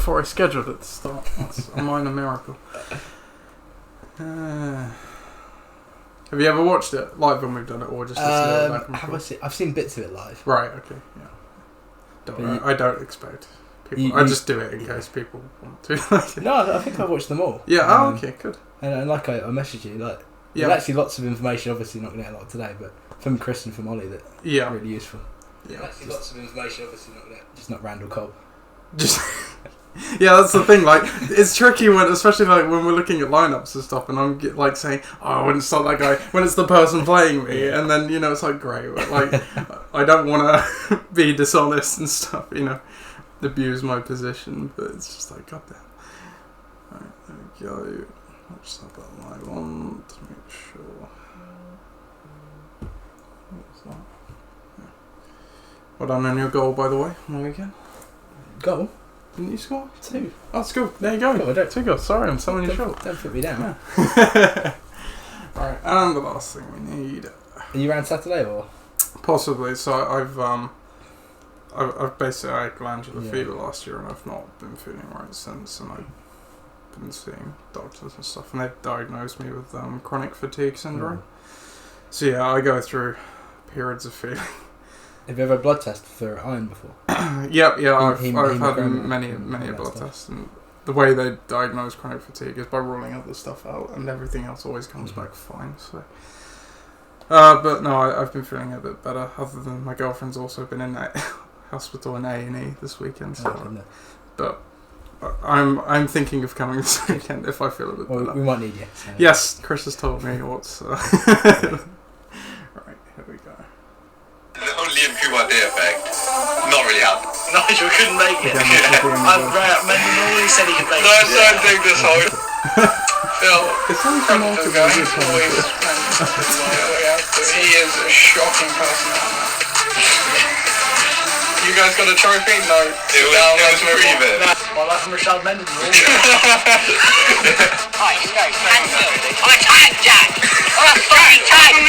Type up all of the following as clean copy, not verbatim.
before I scheduled it to start. That's a minor miracle. Have you ever watched it live when we've done it, or just listened to it back? I've seen bits of it live. Right. Okay. Yeah. I don't expect people. I just do it in case people want to. No, I think I've watched them all. Yeah. Okay. Good. And like I messaged you, like there's actually lots of information. Obviously, not going to get a lot today, but from Chris and from Ollie that really useful. Yeah. Actually, lots of information. Obviously, just not Randall Cobb. Just. Yeah, that's the thing. Like, it's tricky when, especially like when we're looking at lineups and stuff, and I'm like saying, "Oh, I wouldn't start that guy," when it's the person playing me, and then it's like great. But, like, I don't want to be dishonest and stuff, abuse my position, but it's just like, goddamn. Right, there we go. I'll just have that live on to make sure. What's that? Yeah. Well done on your goal, by the way, on the weekend. Goal? Didn't you score? 2. Oh, that's good. There you go. Oh, 2 goals. Sorry, I'm selling you short. Don't put me down. Yeah. Alright, and the last thing we need. Are you around Saturday or? Possibly. So I've basically had glandular fever last year, and I've not been feeling right since, and I've been seeing doctors and stuff, and they've diagnosed me with chronic fatigue syndrome. So yeah, I go through periods of feeling. Have you ever had a blood test for iron before? Yep, I've had many blood tests, and the way they diagnose chronic fatigue is by ruling other stuff out, and everything else always comes back fine. So, but no, I've been feeling a bit better. Other than my girlfriend's also been in hospital in A&E this weekend. So, but I'm thinking of coming this weekend if I feel a bit better. We might need you. So. Yes, Chris has told me what's. Right, here we go. The whole Liam QRD effect, not really happened. Nigel couldn't make it. I'm right up Mendenhall, he said he could make it. No, don't think this whole Phil. It's only from all to He is a shocking personality. You guys got a trophy? No. It was free then. Well, that's from Michelle Mendenhall. Hi, I'm a tag Jack! I'm a fucking tag!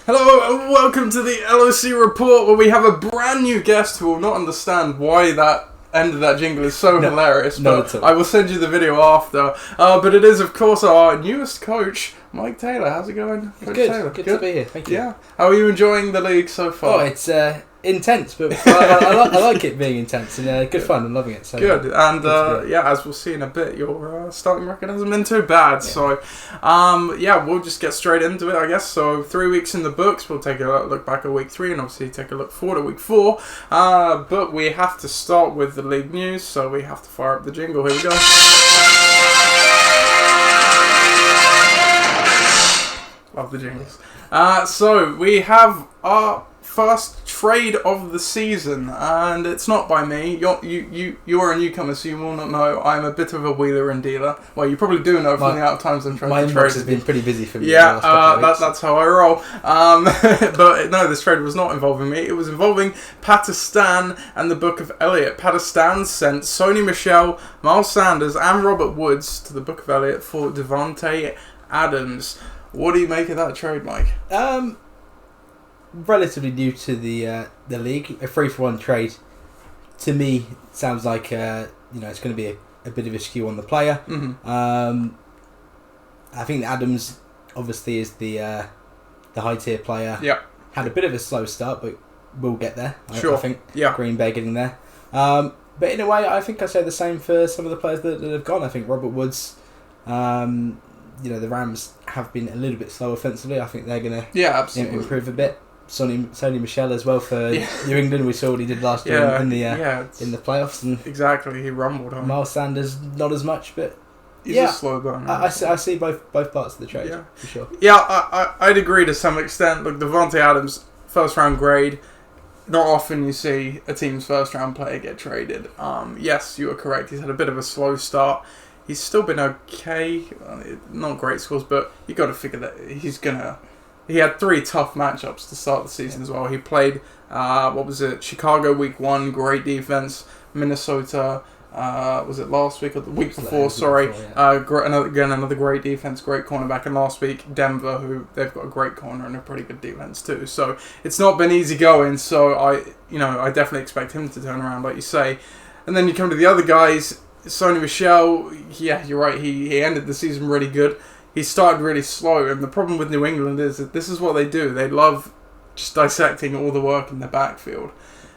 Hello and welcome to the LOC Report, where we have a brand new guest who will not understand why that end of that jingle is so hilarious, but I will send you the video after. But it is, of course, our newest coach, Mike Taylor. How's it going, Coach Taylor? Good to be here. Thank you. Yeah. How are you enjoying the league so far? Oh, it's intense, but I like it being intense and good fun. I'm loving it. So good. And as we'll see in a bit, your starting record hasn't been too bad. Yeah. So we'll just get straight into it, I guess. So 3 weeks in the books. We'll take a look back at week 3 and obviously take a look forward to week 4. But we have to start with the league news, so we have to fire up the jingle. Here we go. Love the jingles. So we have our first trade of the season, and it's not by me. You're a newcomer, so you will not know. I'm a bit of a wheeler and dealer. Well, you probably do know from the out times I'm trying to trade. My inbox has been pretty busy for me. Yeah, that's how I roll. But no, this trade was not involving me. It was involving Pakistan and the Book of Elliot. Pakistan sent Sony Michel, Miles Sanders, and Robert Woods to the Book of Elliot for Devontae Adams. What do you make of that trade, Mike? Relatively new to the league. A 3-for-1 trade to me sounds like it's going to be a bit of a skew on the player. Mm-hmm. I think Adams obviously is the high tier player. Yeah, had a bit of a slow start, but we'll get there. Sure. I think yeah. Green Bay getting there. But in a way, I think I say the same for some of the players that have gone. I think Robert Woods. The Rams have been a little bit slow offensively. I think they're going to improve a bit. Sony Michel as well for New England. We saw what he did last year in the playoffs. And exactly, he rumbled on. Miles Sanders not as much, but he's a slow burner. I see both parts of the trade for sure. Yeah, I'd agree to some extent. Look, Devontae Adams, first round grade. Not often you see a team's first round player get traded. Yes, you are correct. He's had a bit of a slow start. He's still been okay. Not great scores, but you got to figure that he's gonna. He had 3 tough matchups to start the season as well. He played, Chicago week 1, great defense. Minnesota, was it last week or the week before? Sorry. Another great defense, great cornerback. And last week, Denver, who they've got a great corner and a pretty good defense too. So it's not been easy going. So I definitely expect him to turn around, like you say. And then you come to the other guys, Sony Michel, yeah, you're right, he ended the season really good. He started really slow, and the problem with New England is that this is what they do. They love just dissecting all the work in the backfield.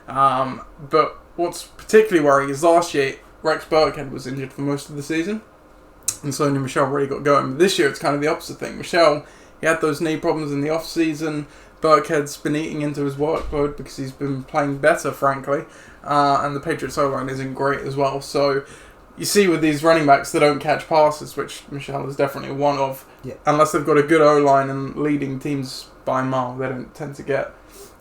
But what's particularly worrying is last year, Rex Burkhead was injured for most of the season, and Sony Michel really got going. But this year, it's kind of the opposite thing. Michel, he had those knee problems in the off-season. Burkhead's been eating into his workload because he's been playing better, frankly. And the Patriots O-line isn't great as well. So you see with these running backs, they don't catch passes, which Michel is definitely one of. Yeah. Unless they've got a good O-line and leading teams by a mile, they don't tend to get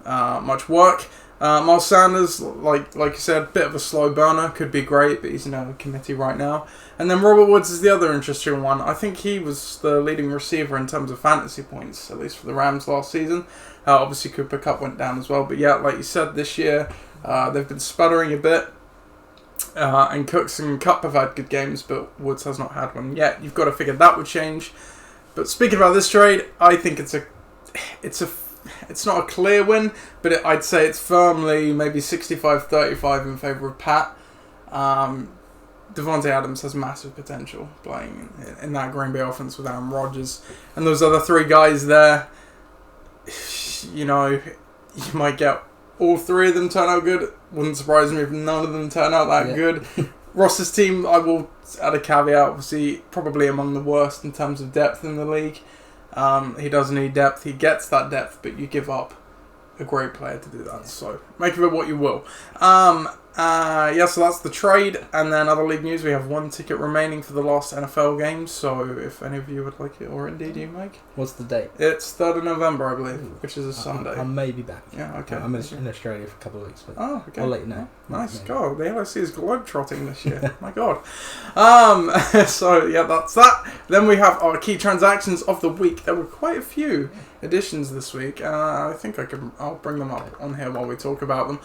much work. Miles Sanders, like you said, bit of a slow burner, could be great, but he's in a committee right now. And then Robert Woods is the other interesting one. I think he was the leading receiver in terms of fantasy points, at least for the Rams last season. Obviously Cooper Kupp went down as well, but yeah, like you said, this year they've been sputtering a bit. And Cooks and Kupp have had good games, but Woods has not had one yet. You've got to figure that would change. But speaking about this trade, I think it's not a clear win, but I'd say it's firmly maybe 65-35 in favour of Pat. Devontae Adams has massive potential playing in that Green Bay offense with Aaron Rodgers. And those other three guys there, you might get all three of them turn out good. Wouldn't surprise me if none of them turn out that good. Ross's team, I will add a caveat, obviously probably among the worst in terms of depth in the league. He does need depth. He gets that depth, but you give up a great player to do that. Yeah. So make of it what you will. So that's the trade. And then other league news, we have one ticket remaining for the last NFL games. So if any of you would like it, or indeed you, Mike. What's the date? It's 3rd of November, I believe, which is a Sunday. I may be back. Yeah, okay. I'm in Australia for a couple of weeks, but okay. I'll let you know. Nice. God, the LOC is globetrotting this year. My God. So yeah, that's that. Then we have our key transactions of the week. There were quite a few additions this week. I think I'll bring them up on here while we talk about them.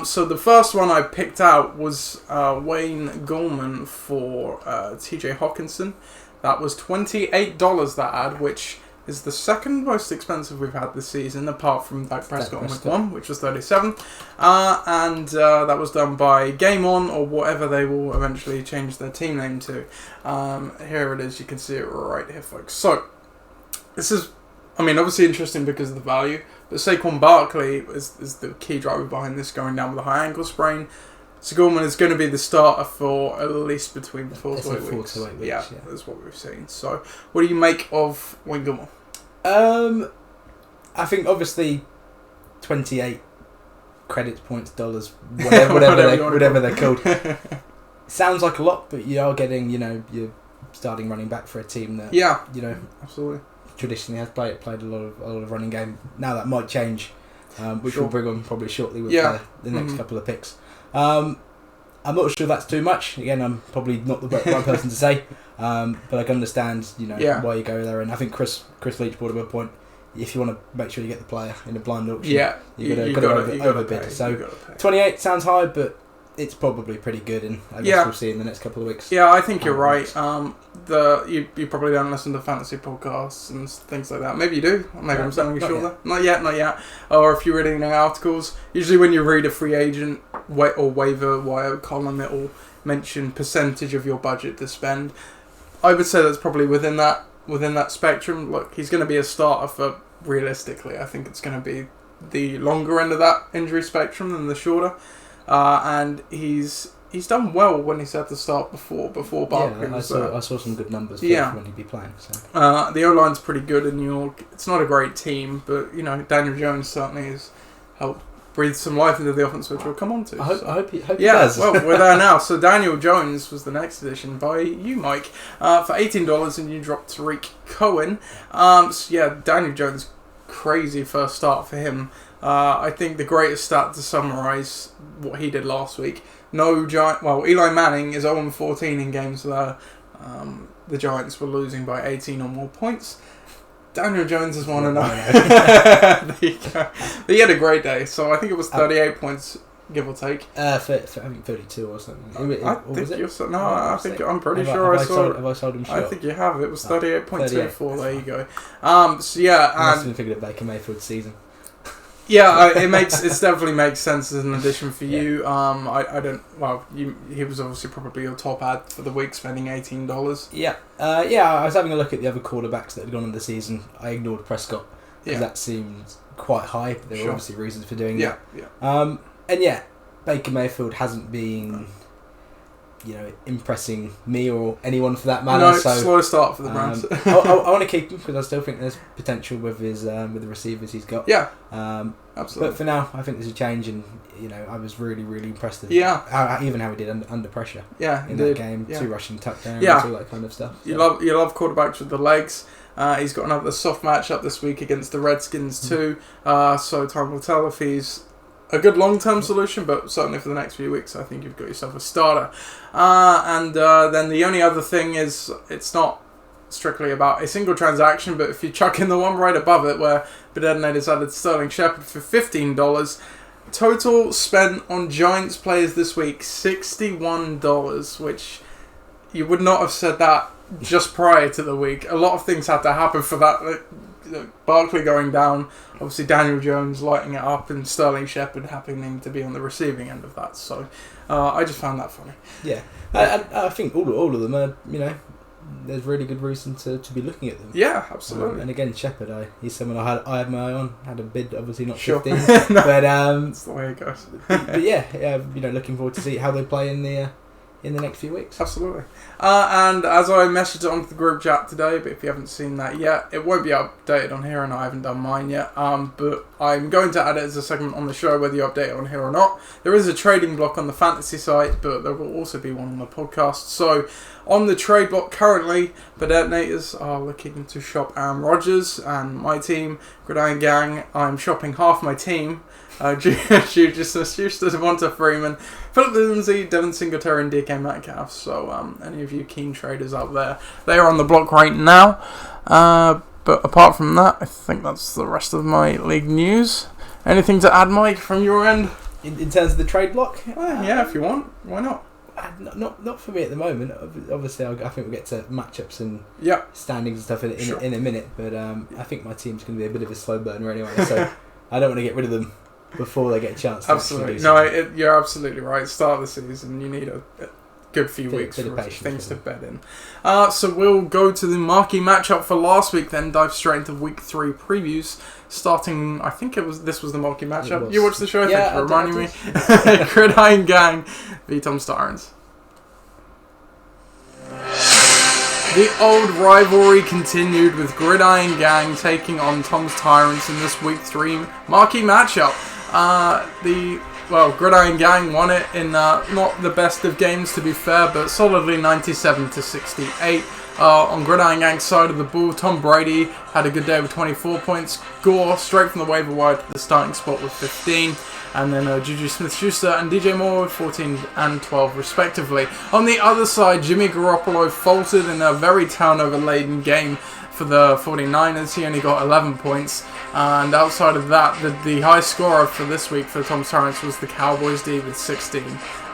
So the first one I picked out was Wayne Gallman for TJ Hawkinson. That was $28 that ad, which is the second most expensive we've had this season, apart from Dak Prescott and McMahon, which was $37. And that was done by Game On, or whatever they will eventually change their team name to. Here it is, you can see it right here, folks. So, this is, obviously interesting because of the value, but Saquon Barkley is the key driver behind this, going down with a high ankle sprain. So Gorman is going to be the starter for at least between 4 to 8 weeks. Yeah, that's what we've seen. So, what do you make of Wayne Gallman? I think obviously 28 credits, points, dollars, whatever they're called. Sounds like a lot, but you are getting, you're starting running back for a team that, absolutely, traditionally has played a lot of running game. Now that might change, which we'll bring on probably shortly with the next couple of picks. I'm not sure that's too much. Again, I'm probably not the right person to say, but I can understand, why you go there. And I think Chris Leach brought up a point. If you want to make sure you get the player in a blind auction, you got to overbid. So 28 sounds high, but it's probably pretty good, and I guess we'll see in the next couple of weeks. Yeah, I think you're right. You probably don't listen to fantasy podcasts and things like that. Maybe you do. Maybe I'm selling you short there. Not yet. Or if you're reading articles, usually when you read a free agent or waiver wire column, it will mention percentage of your budget to spend. I would say that's probably within that spectrum. Look, he's going to be a starter for, realistically, I think it's going to be the longer end of that injury spectrum than the shorter. And he's done well when he's had to start before Barkley. I saw some good numbers for when he'd be playing. So. The O-line's pretty good in New York. It's not a great team, but Daniel Jones certainly has helped breathe some life into the offense, which we'll come on to. I hope he does. Well, we're there now. So Daniel Jones was the next edition by you, Mike, for $18, and you dropped Tariq Cohen. Daniel Jones, crazy first start for him. I think the greatest stat to summarise what he did last week. Eli Manning is 0-14 in games where the Giants were losing by 18 or more points. Daniel Jones is 1-0. There you go. But he had a great day, so I think it was 38 points, give or take. I think 32 or something. I'm pretty sure I saw it. Have I sold him short? I think you have. It was 38.24. There you go. I must have been thinking of Baker Mayfield's season. Yeah, it definitely makes sense as an addition for you. I don't. Well, he was obviously probably your top ad for the week, spending $18. Yeah, I was having a look at the other quarterbacks that had gone in the season. I ignored Prescott because that seemed quite high. But there were obviously reasons for doing that. Yeah. And yeah, Baker Mayfield hasn't been, impressing me or anyone for that matter. No, slow start for the Browns. I want to keep him because I still think there's potential with his with the receivers he's got. Yeah, absolutely. But for now, I think there's a change, and I was really, really impressed with how he did under pressure. Yeah, in that game, 2 rushing touchdowns, all that kind of stuff. So. You love quarterbacks with the legs. He's got another soft matchup this week against the Redskins too. So time will tell if he's a good long-term solution, but certainly for the next few weeks, I think you've got yourself a starter. And then the only other thing is, it's not strictly about a single transaction, but if you chuck in the one right above it, where Bedednator's added Sterling Shepard for $15, total spent on Giants players this week, $61, which you would not have said that just prior to the week. A lot of things had to happen for that. Barkley going down, obviously Daniel Jones lighting it up, and Sterling Shepard happening to be on the receiving end of that. So I just found that funny. Yeah, I think all of them are, there's really good reason to be looking at them. Yeah, absolutely. And again, Shepard, he's someone I had my eye on. Had a bid, obviously not 15, no, but that's the way it goes. but yeah, looking forward to see how they play in the next few weeks. Absolutely. And as I messaged it onto the group chat today, but if you haven't seen that yet, it won't be updated on here, and I haven't done mine yet. But I'm going to add it as a segment on the show, whether you update it on here or not. There is a trading block on the fantasy site, but there will also be one on the podcast. So on the trade block currently, Bedetonators are looking to shop Aaron Rodgers, and my team, Gridiron Gang, I'm shopping half my team. Juju Smith-Schuster, Devonta Freeman, Philip Lindsay, Devin Singletary, and DK Metcalf. So any of you keen traders out there, they are on the block right now. But apart from that, I think that's the rest of my league news. Anything to add, Mike, from your end? In terms of the trade block? Yeah, if you want. Why not? Not for me at the moment. Obviously, I think we'll get to matchups and standings and stuff in a minute. But I think my team's going to be a bit of a slow burner anyway. So I don't want to get rid of them before they get a chance to absolutely. No, you're absolutely right. Start of the season, you need a good few weeks for things to bed in. So we'll go to the marquee matchup for last week, then dive straight into week 3 previews. Starting, I think this was the marquee matchup. You watched the show, thanks for reminding me. Gridiron Gang v Tom's Tyrants. The old rivalry continued with Gridiron Gang taking on Tom's Tyrants in this week 3 marquee matchup. Gridiron Gang won it in not the best of games, to be fair, but solidly 97-68. On Gridiron Gang's side of the ball, Tom Brady had a good day with 24 points. Gore straight from the waiver wire to the starting spot with 15. And then Juju Smith-Schuster and DJ Moore with 14 and 12 respectively. On the other side, Jimmy Garoppolo faltered in a very turnover-laden game for the 49ers. He only got 11 points. And outside of that, the high scorer for this week for the Tom Tyrants was the Cowboys D with 16.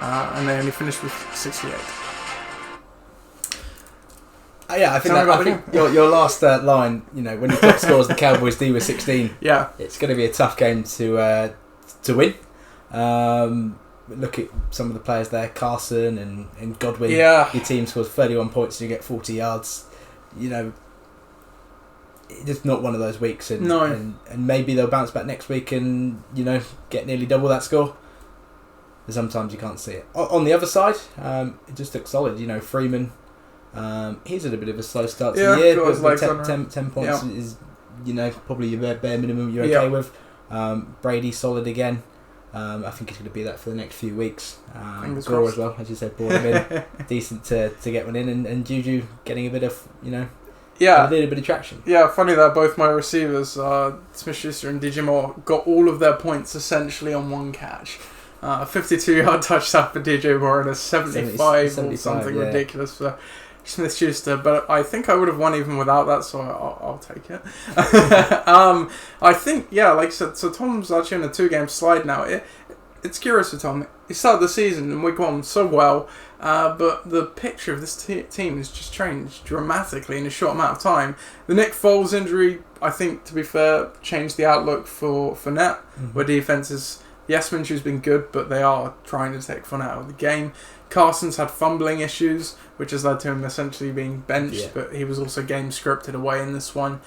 And they only finished with 68. I think your last line, when your top scores the Cowboys D with 16, it's going to be a tough game to win. Look at some of the players there, Carson and Godwin. Your team scores 31 points and you get 40 yards. It's not one of those weeks, and maybe they'll bounce back next week and get nearly double that score. But sometimes you can't see it. On the other side, it just looks solid. Freeman, he's had a bit of a slow start to the year, but 10 points is probably your bare minimum you're okay with. Brady solid again. I think he's going to be that for the next few weeks. Gore as well, as you said, brought him in decent to get one in, and Juju getting a bit of a little bit of traction. Yeah, funny that both my receivers, Smith-Schuster and DJ Moore, got all of their points essentially on one catch. 52-yard touchdown for DJ Moore and a 75 or something ridiculous for Smith-Schuster, but I think I would have won even without that, so I'll take it. I think, like I said, so Tom's actually on a 2-game slide now. it's curious with Tom. He started the season in week 1 so well, but the picture of this team has just changed dramatically in a short amount of time. The Nick Foles injury, I think, to be fair, changed the outlook for Fournette, where defenses, yes, Minshew's been good, but they are trying to take Fournette out of the game. Carson's had fumbling issues, which has led to him essentially being benched, but he was also game scripted away in this one.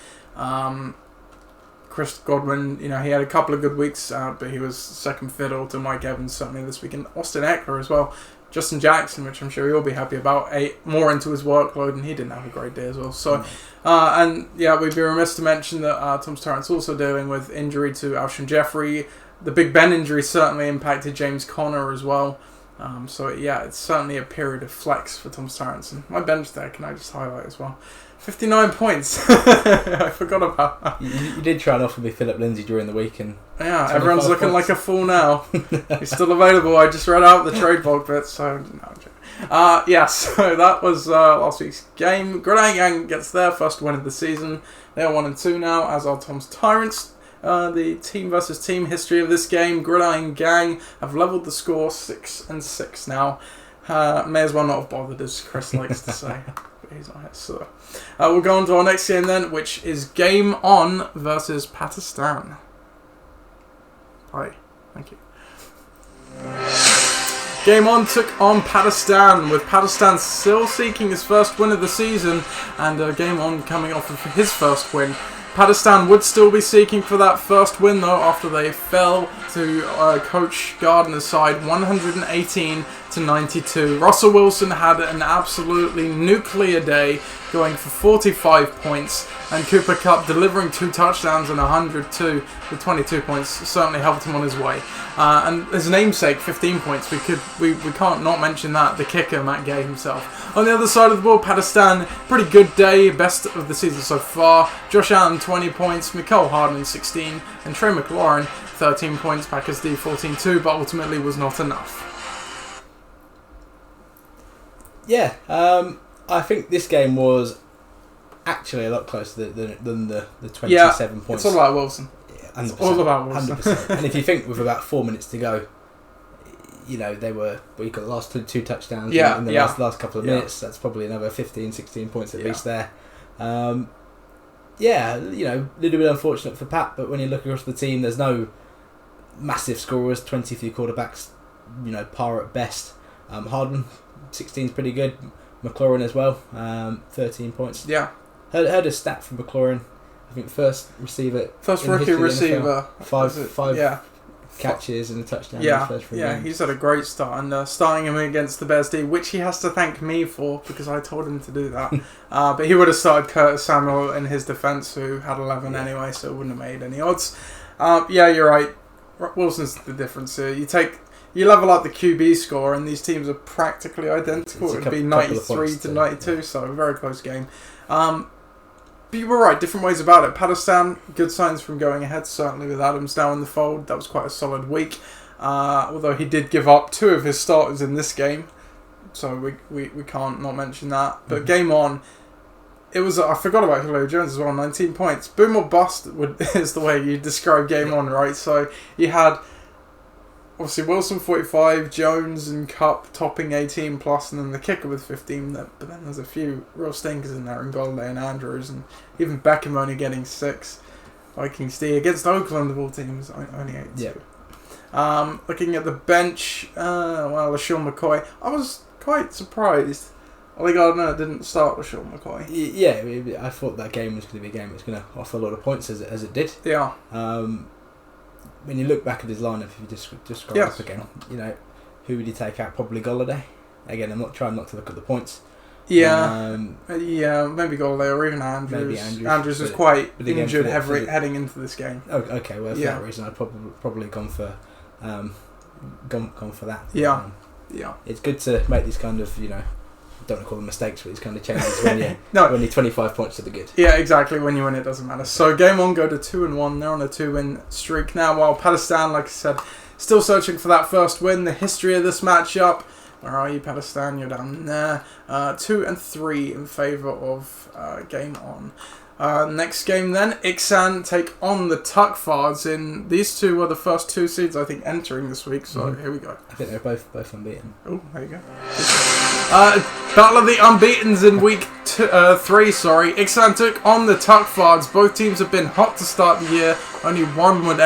Chris Godwin, he had a couple of good weeks, but he was second fiddle to Mike Evans certainly this week. And Austin Eckler as well. Justin Jackson, which I'm sure he'll be happy about, ate more into his workload, and he didn't have a great day as well. So, we'd be remiss to mention that Tom Torrance also dealing with injury to Alshon Jeffrey. The Big Ben injury certainly impacted James Conner as well. It's certainly a period of flex for Tom Torrance. And my bench there, can I just highlight as well? 59 points. I forgot about that. You did try and offer me Philip Lindsay during the week. And everyone's looking like a fool now. He's still available. I just read out the trade bulk bit, so no. So that was last week's game. Gridiron Gang gets their first win of the season. They are 1-2 now, as are Tom's Tyrants. The team versus team history of this game. Gridiron Gang have levelled the score 6-6 now. May as well not have bothered, as Chris likes to say. He's not here, so we'll go on to our next game then, which is Game On versus Pakistan. Hi, thank you. Game On took on Pakistan, with Pakistan still seeking his first win of the season, and Game On coming off of his first win. Pakistan would still be seeking for that first win though after they fell to Coach Gardner's side 118-92. Russell Wilson had an absolutely nuclear day, going for 45 points, and Cooper Kupp delivering 2 touchdowns and 102 with 22 points certainly helped him on his way. And his namesake, 15 points, we can't not mention that, the kicker, Matt Gay himself. On the other side of the ball, Pakistan, pretty good day, best of the season so far. Josh Allen, 20 points, Mecole Hardman, 16, and Trey McLaurin, 13 points, Packers D 14-2, but ultimately was not enough. Yeah, I think this game was actually a lot closer than the 27 points. It's all about Wilson. Yeah, it's all about Wilson. 100%. And if you think with about 4 minutes to go, we got the last two touchdowns in the last couple of minutes. That's probably another 15, 16 points at least there. A little bit unfortunate for Pat, but when you look across the team, there's no massive scorers, 20 few quarterbacks, par at best. Hardman, 16 is pretty good. McLaurin as well, 13 points. Yeah. Heard a stat from McLaurin. I think first rookie receiver. Five catches and a touchdown. He's had a great start, and starting him against the Bears D, which he has to thank me for because I told him to do that. But he would have started Curtis Samuel in his defence, who had 11 anyway, so it wouldn't have made any odds. You're right. Wilson's the difference here. You level up the QB score, and these teams are practically identical. It would be 93-92, so a very close game. But you were right, different ways about it. Pakistan, good signs from going ahead, certainly with Adams now in the fold. That was quite a solid week. Although he did give up 2 of his starters in this game, so we can't not mention that. But Game On, it was, I forgot about Julio Jones as well, 19 points. Boom or bust is the way you describe Game On, right? So you had obviously Wilson 45, Jones and Kupp topping 18 plus, and then the kicker with 15. But then there's a few real stinkers in there, and Golladay and Andrews, and even Beckham only getting 6. Vikings D against Oakland of all teams only 8. Yeah. Looking at the bench, LaShawn McCoy, I was quite surprised. Ollie Gardner didn't start LaShawn McCoy. Yeah, I thought that game was going to be a game that's going to offer a lot of points as it did. Yeah. When you look back at his lineup, if you just scroll up again, who would you take out? Probably Golladay. Again, I'm not trying not to look at the points. Yeah, maybe Golladay or even Andrews. Maybe Andrews. Andrews was quite injured heading into this game. Oh, okay, well, for that reason, I'd probably gone for that. Yeah, It's good to make these kind of, I don't want to call them mistakes, but these kind of changes when you when you're 25 points to the good. Yeah, exactly. When you win, it doesn't matter. So Game On go to 2-1. They're on a 2-win streak now. While Pakistan, like I said, still searching for that first win. The history of this matchup. Where are you, Pakistan? You're down there. 2-3 in favour of Game On. Next game then, Ixan take on the Tuckfards. These two were the first 2 seeds, I think, entering this week, so here we go. I think they're both unbeaten. Oh, there you go. Battle of the Unbeatens in week 3, Ixan took on the Tuckfards. Both teams have been hot to start the year. Only one would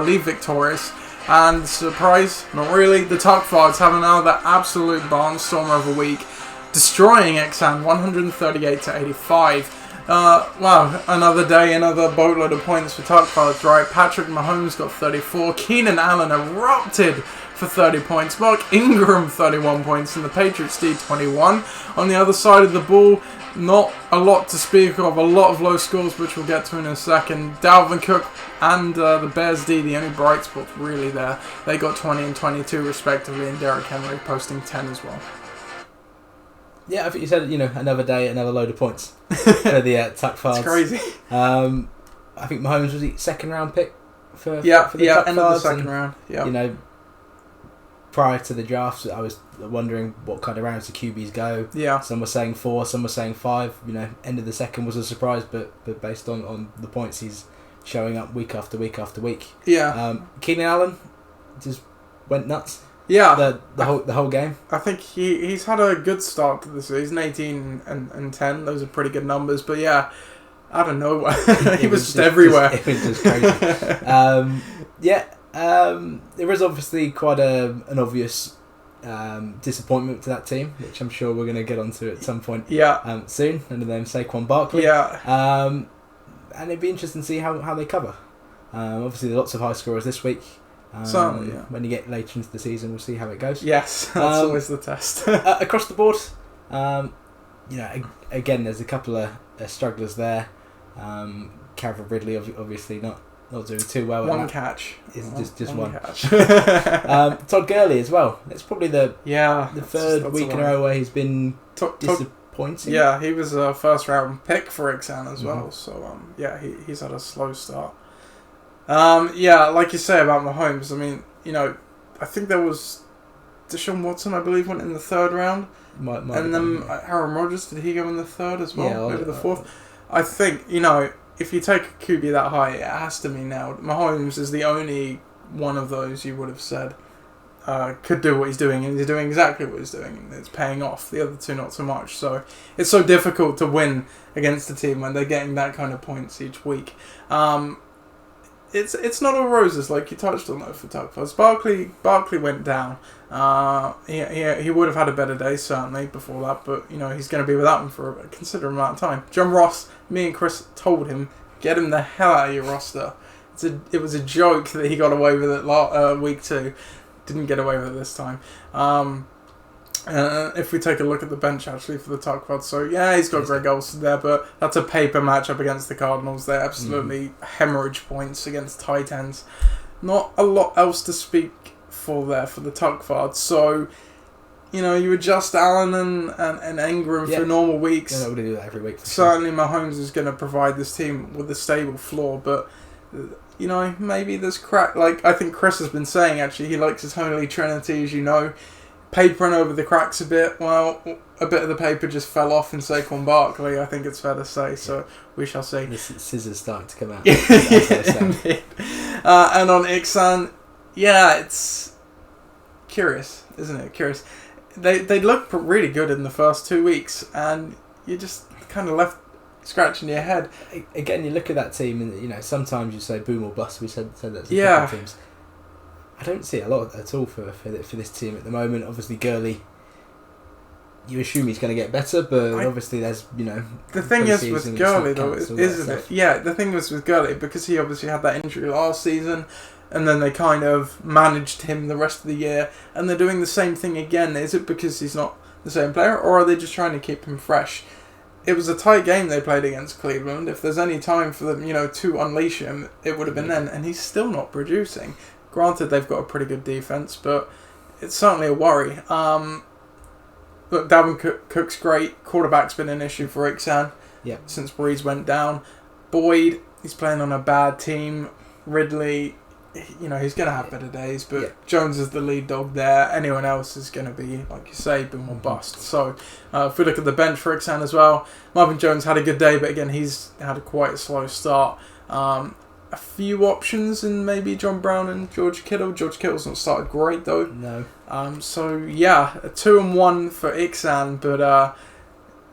leave victorious. And surprise, not really, the Tuckfards have another absolute barnstormer of a week, destroying Ixan 138-85. Wow, another day, another boatload of points for Tuckfards, right? Patrick Mahomes got 34, Keenan Allen erupted for 30 points, Mark Ingram 31 points, and the Patriots D 21. On the other side of the ball, not a lot to speak of, a lot of low scores, which we'll get to in a second. Dalvin Cook and the Bears D, the only bright spots really there. They got 20 and 22 respectively, and Derrick Henry posting 10 as well. Yeah, I think you said, another day, another load of points for the Tuckfards. It's crazy. I think Mahomes was the second round pick for the Tuckfards. End of the second and, round. Yeah. Prior to the draft, I was wondering what kind of rounds the QBs go. Yeah. Some were saying 4, some were saying 5. End of the second was a surprise, but based on the points he's showing up week after week after week. Yeah. Keenan Allen just went nuts. Yeah. The whole game. I think he's had a good start to the season. 18 and 10. Those are pretty good numbers. But yeah, I don't know. He was just everywhere. It was just crazy. There is obviously quite an obvious disappointment to that team, which I'm sure we're going to get onto at some point soon, under the name Saquon Barkley. Yeah. And it'd be interesting to see how they cover. Obviously, there are lots of high scorers this week. Certainly, yeah. When you get later into the season, we'll see how it goes. Yes, that's always the test. Across the board, again, there's a couple of strugglers there. Calvin Ridley, obviously not doing too well. One catch. It's just one catch. Todd Gurley as well. It's probably the third that's week in a row where he's been disappointing. Yeah, he was a first round pick for Ixan as well. So he's had a slow start. Like you say about Mahomes, I mean, I think there was Deshaun Watson, I believe, went in the third round. Might and then Aaron Rodgers, did he go in the third as well? Yeah, maybe the fourth. I think, if you take a QB that high, it has to be nailed. Mahomes is the only one of those you would have said could do what he's doing, and he's doing exactly what he's doing, and it's paying off. The other two, not so much. So it's so difficult to win against a team when they're getting that kind of points each week. It's not all roses, like you touched on though for Tuckfards. Barkley went down. He would have had a better day certainly before that, but he's going to be without him for a considerable amount of time. John Ross, me and Chris told him, get him the hell out of your roster. It was a joke that he got away with it week 2. Didn't get away with it this time. If we take a look at the bench actually for the Tuckfards, so he's got Greg Olsen there, but that's a paper matchup against the Cardinals. They absolutely hemorrhage points against tight ends. Not a lot else to speak for there for the Tuckfards. So you adjust Allen and Ingram for normal weeks. They're not going to do that every week. Certainly, Mahomes is going to provide this team with a stable floor, but maybe there's crack. Like I think Chris has been saying, actually, he likes his holy trinity, as papering over the cracks a bit. Well, a bit of the paper just fell off in Saquon Barkley, I think it's fair to say, so we shall see. The scissors starting to come out. Indeed. And on Ixan, it's curious, isn't it? Curious. They looked really good in the first 2 weeks, and you just kind of left scratching your head. Again, you look at that team, and sometimes you say boom or bust. We said that to couple teams. I don't see a lot at all for this team at the moment. Obviously, Gurley, you assume he's going to get better, but obviously there's, The thing is with Gurley, though, isn't it? Yeah, the thing was with Gurley, because he obviously had that injury last season, and then they kind of managed him the rest of the year, and they're doing the same thing again. Is it because he's not the same player, or are they just trying to keep him fresh? It was a tight game they played against Cleveland. If there's any time for them, to unleash him, it would have been then, and he's still not producing. Granted, they've got a pretty good defense, but it's certainly a worry. Look, Dalvin Cook's great. Quarterback's been an issue for Ixan since Breeze went down. Boyd, he's playing on a bad team. Ridley, he's going to have better days, but Jones is the lead dog there. Anyone else is going to be, like you say, boom or bust. So if we look at the bench for Ixan as well, Marvin Jones had a good day, but again, he's had a quite slow start. A few options in maybe John Brown and George Kittle. George Kittle's not started great though. No. So yeah, a 2-1 for Ixan, but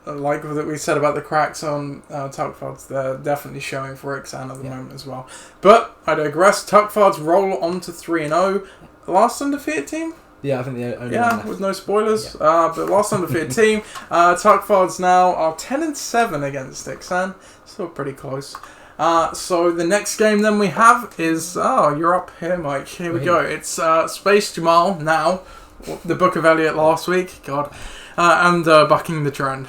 like we said about the cracks on Tuckfards, they're definitely showing for Ixan at the moment as well. But I digress. Tuckfards roll on to 3-0. Last undefeated team? Yeah, I think the only one left. With no spoilers. Yeah. But last undefeated team. Tuckfards now are 10-7 against Ixan. Still pretty close. So the next game then we have is... Oh, you're up here, Mike. Here we go. It's Space Jamal now. The Book of Elliot last week. God. And Bucking the Trend.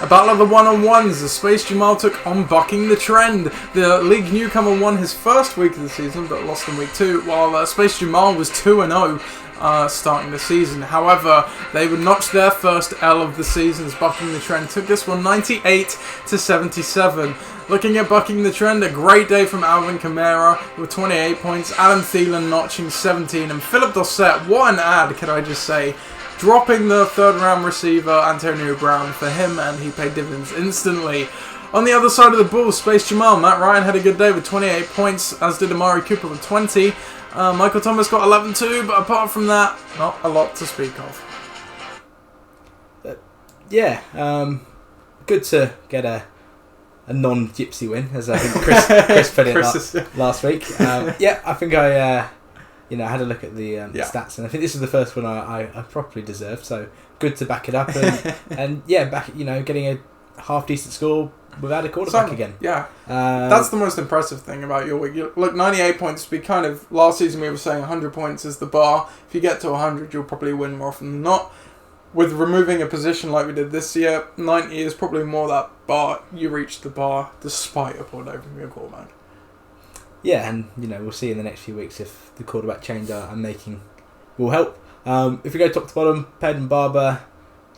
A battle of the one-on-ones as Space Jamal took on Bucking the Trend. The league newcomer won his first week of the season but lost in week 2, while Space Jamal was 2-0 starting the season. However, they would notch their first L of the season as Bucking the Trend took this one 98-77. Looking at Bucking the Trend, a great day from Alvin Kamara with 28 points, Adam Thielen notching 17, and Philip Dossett, what an ad, can I just say, dropping the third-round receiver Antonio Brown for him, and he paid dividends instantly. On the other side of the ball, Space Jamal, Matt Ryan had a good day with 28 points, as did Amari Cooper with 20. Michael Thomas got 11 too, but apart from that, not a lot to speak of. Good to get a non-gypsy win, as I think Chris put it last week. I think I had a look at the stats, and I think this is the first one I properly deserved. So good to back it up, and getting a half decent score without a quarterback again. Yeah, that's the most impressive thing about your week. Look, 98 points. We kind of last season we were saying 100 points is the bar. If you get to 100, you'll probably win more often than not. With removing a position like we did this year, 90 is probably more that bar. You reached the bar despite a poor day from your quarterback. Yeah, and we'll see in the next few weeks if the quarterback change I'm making will help. If we go top to bottom, Ped and Barber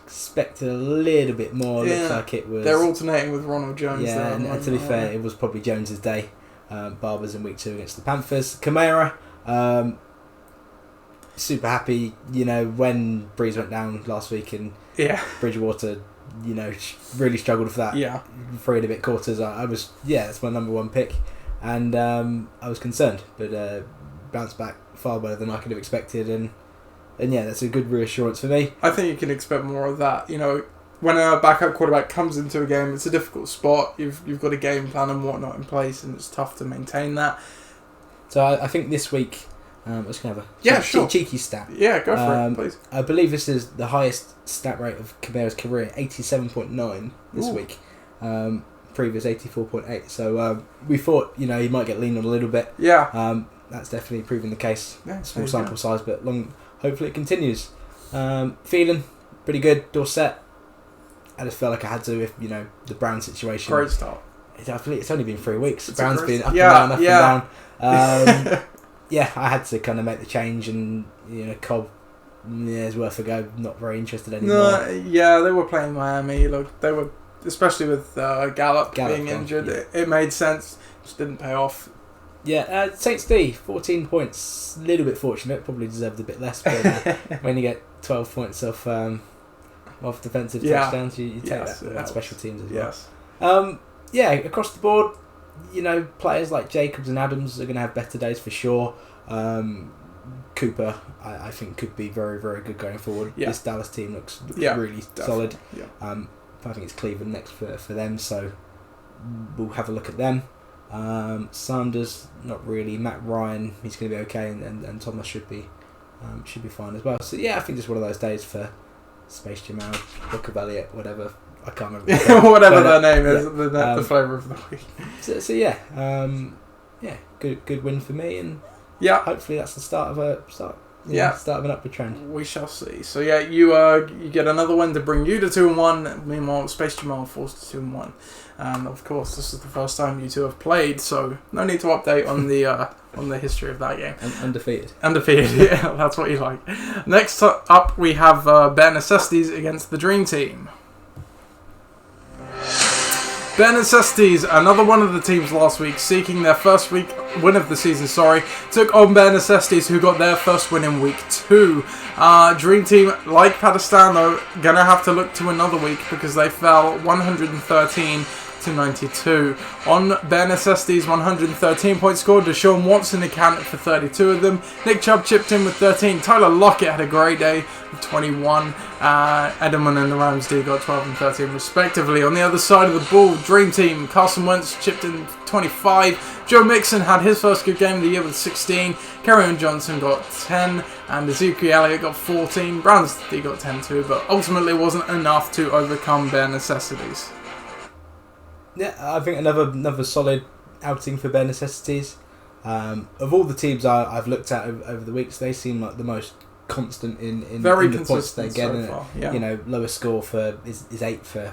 expected a little bit more. Looks like it was. They're alternating with Ronald Jones. Yeah, and to be fair, it was probably Jones's day. Barber's in week 2 against the Panthers. Kamara, super happy. When Breeze went down last week and Bridgewater, really struggled for that. 3 and a bit quarters. I was that's my number 1 pick. And I was concerned, but bounced back far better than I could have expected, and that's a good reassurance for me. I think you can expect more of that. When a backup quarterback comes into a game, it's a difficult spot. You've got a game plan and whatnot in place, and it's tough to maintain that. So I think this week, I'm just going to have a cheeky stat. Yeah, go for it, please. I believe this is the highest stat rate of Kamara's career, 87.9 this week. Previous 84.8, so we thought he might get leaned on a little bit. That's definitely proving the case. Small sample size, but hopefully it continues. Feeling pretty good. Dorsett, I just felt like I had to with the Brown situation. Great start. I believe it's only been 3 weeks. Brown's been up and down, and down. I had to kind of make the change, and Cobb, it's worth a go. Not very interested anymore. No, they were playing Miami. Look, they were. Especially with Gallup being injured, it made sense. Just didn't pay off. Yeah, Saints D, 14 points. A little bit fortunate, probably deserved a bit less. But when you get 12 points off defensive touchdowns, you take that special teams as well. Yes. Across the board, players like Jacobs and Adams are going to have better days for sure. Cooper, I think, could be very, very good going forward. This Dallas team looks really solid. I think it's Cleveland next for them, so we'll have a look at them. Sanders, not really. Matt Ryan, he's going to be okay, and Thomas should be fine as well. So I think just one of those days for Space Jamal, Book of Elliot, whatever. I can't remember. Whatever their name is, the flavour of the week. Good win for me, and hopefully that's the start of an upward trend. We shall see. So you get another one to bring you to 2-1. Meanwhile, Space Jamal forced to 2-1. And of course, this is the first time you two have played, so no need to update on the history of that game. Undefeated. Yeah, that's what you like. Next up, we have Bare Necessities against the Dream Team. Bare Necessities, another one of the teams last week, seeking their first win of the season, took on Bare Necessities, who got their first win in week 2. Dream Team, like Pakistan, though, gonna have to look to another week because they fell 113 to 92. On Bare Necessities, 113 points scored. Deshaun Watson accounted for 32 of them. Nick Chubb chipped in with 13. Tyler Lockett had a great day with 21. Edelman and the Rams D got 12 and 13 respectively. On the other side of the ball, Dream Team, Carson Wentz chipped in 25. Joe Mixon had his first good game of the year with 16. Kerryon Johnson got 10. And Ezekiel Elliott got 14. Browns D got 10 too, but ultimately wasn't enough to overcome Bare Necessities. Yeah, I think another solid outing for Bare Necessities. Of all the teams I've looked at over the weeks, they seem like the most constant in the points they get. So far, yeah. You know, lowest score is 8 for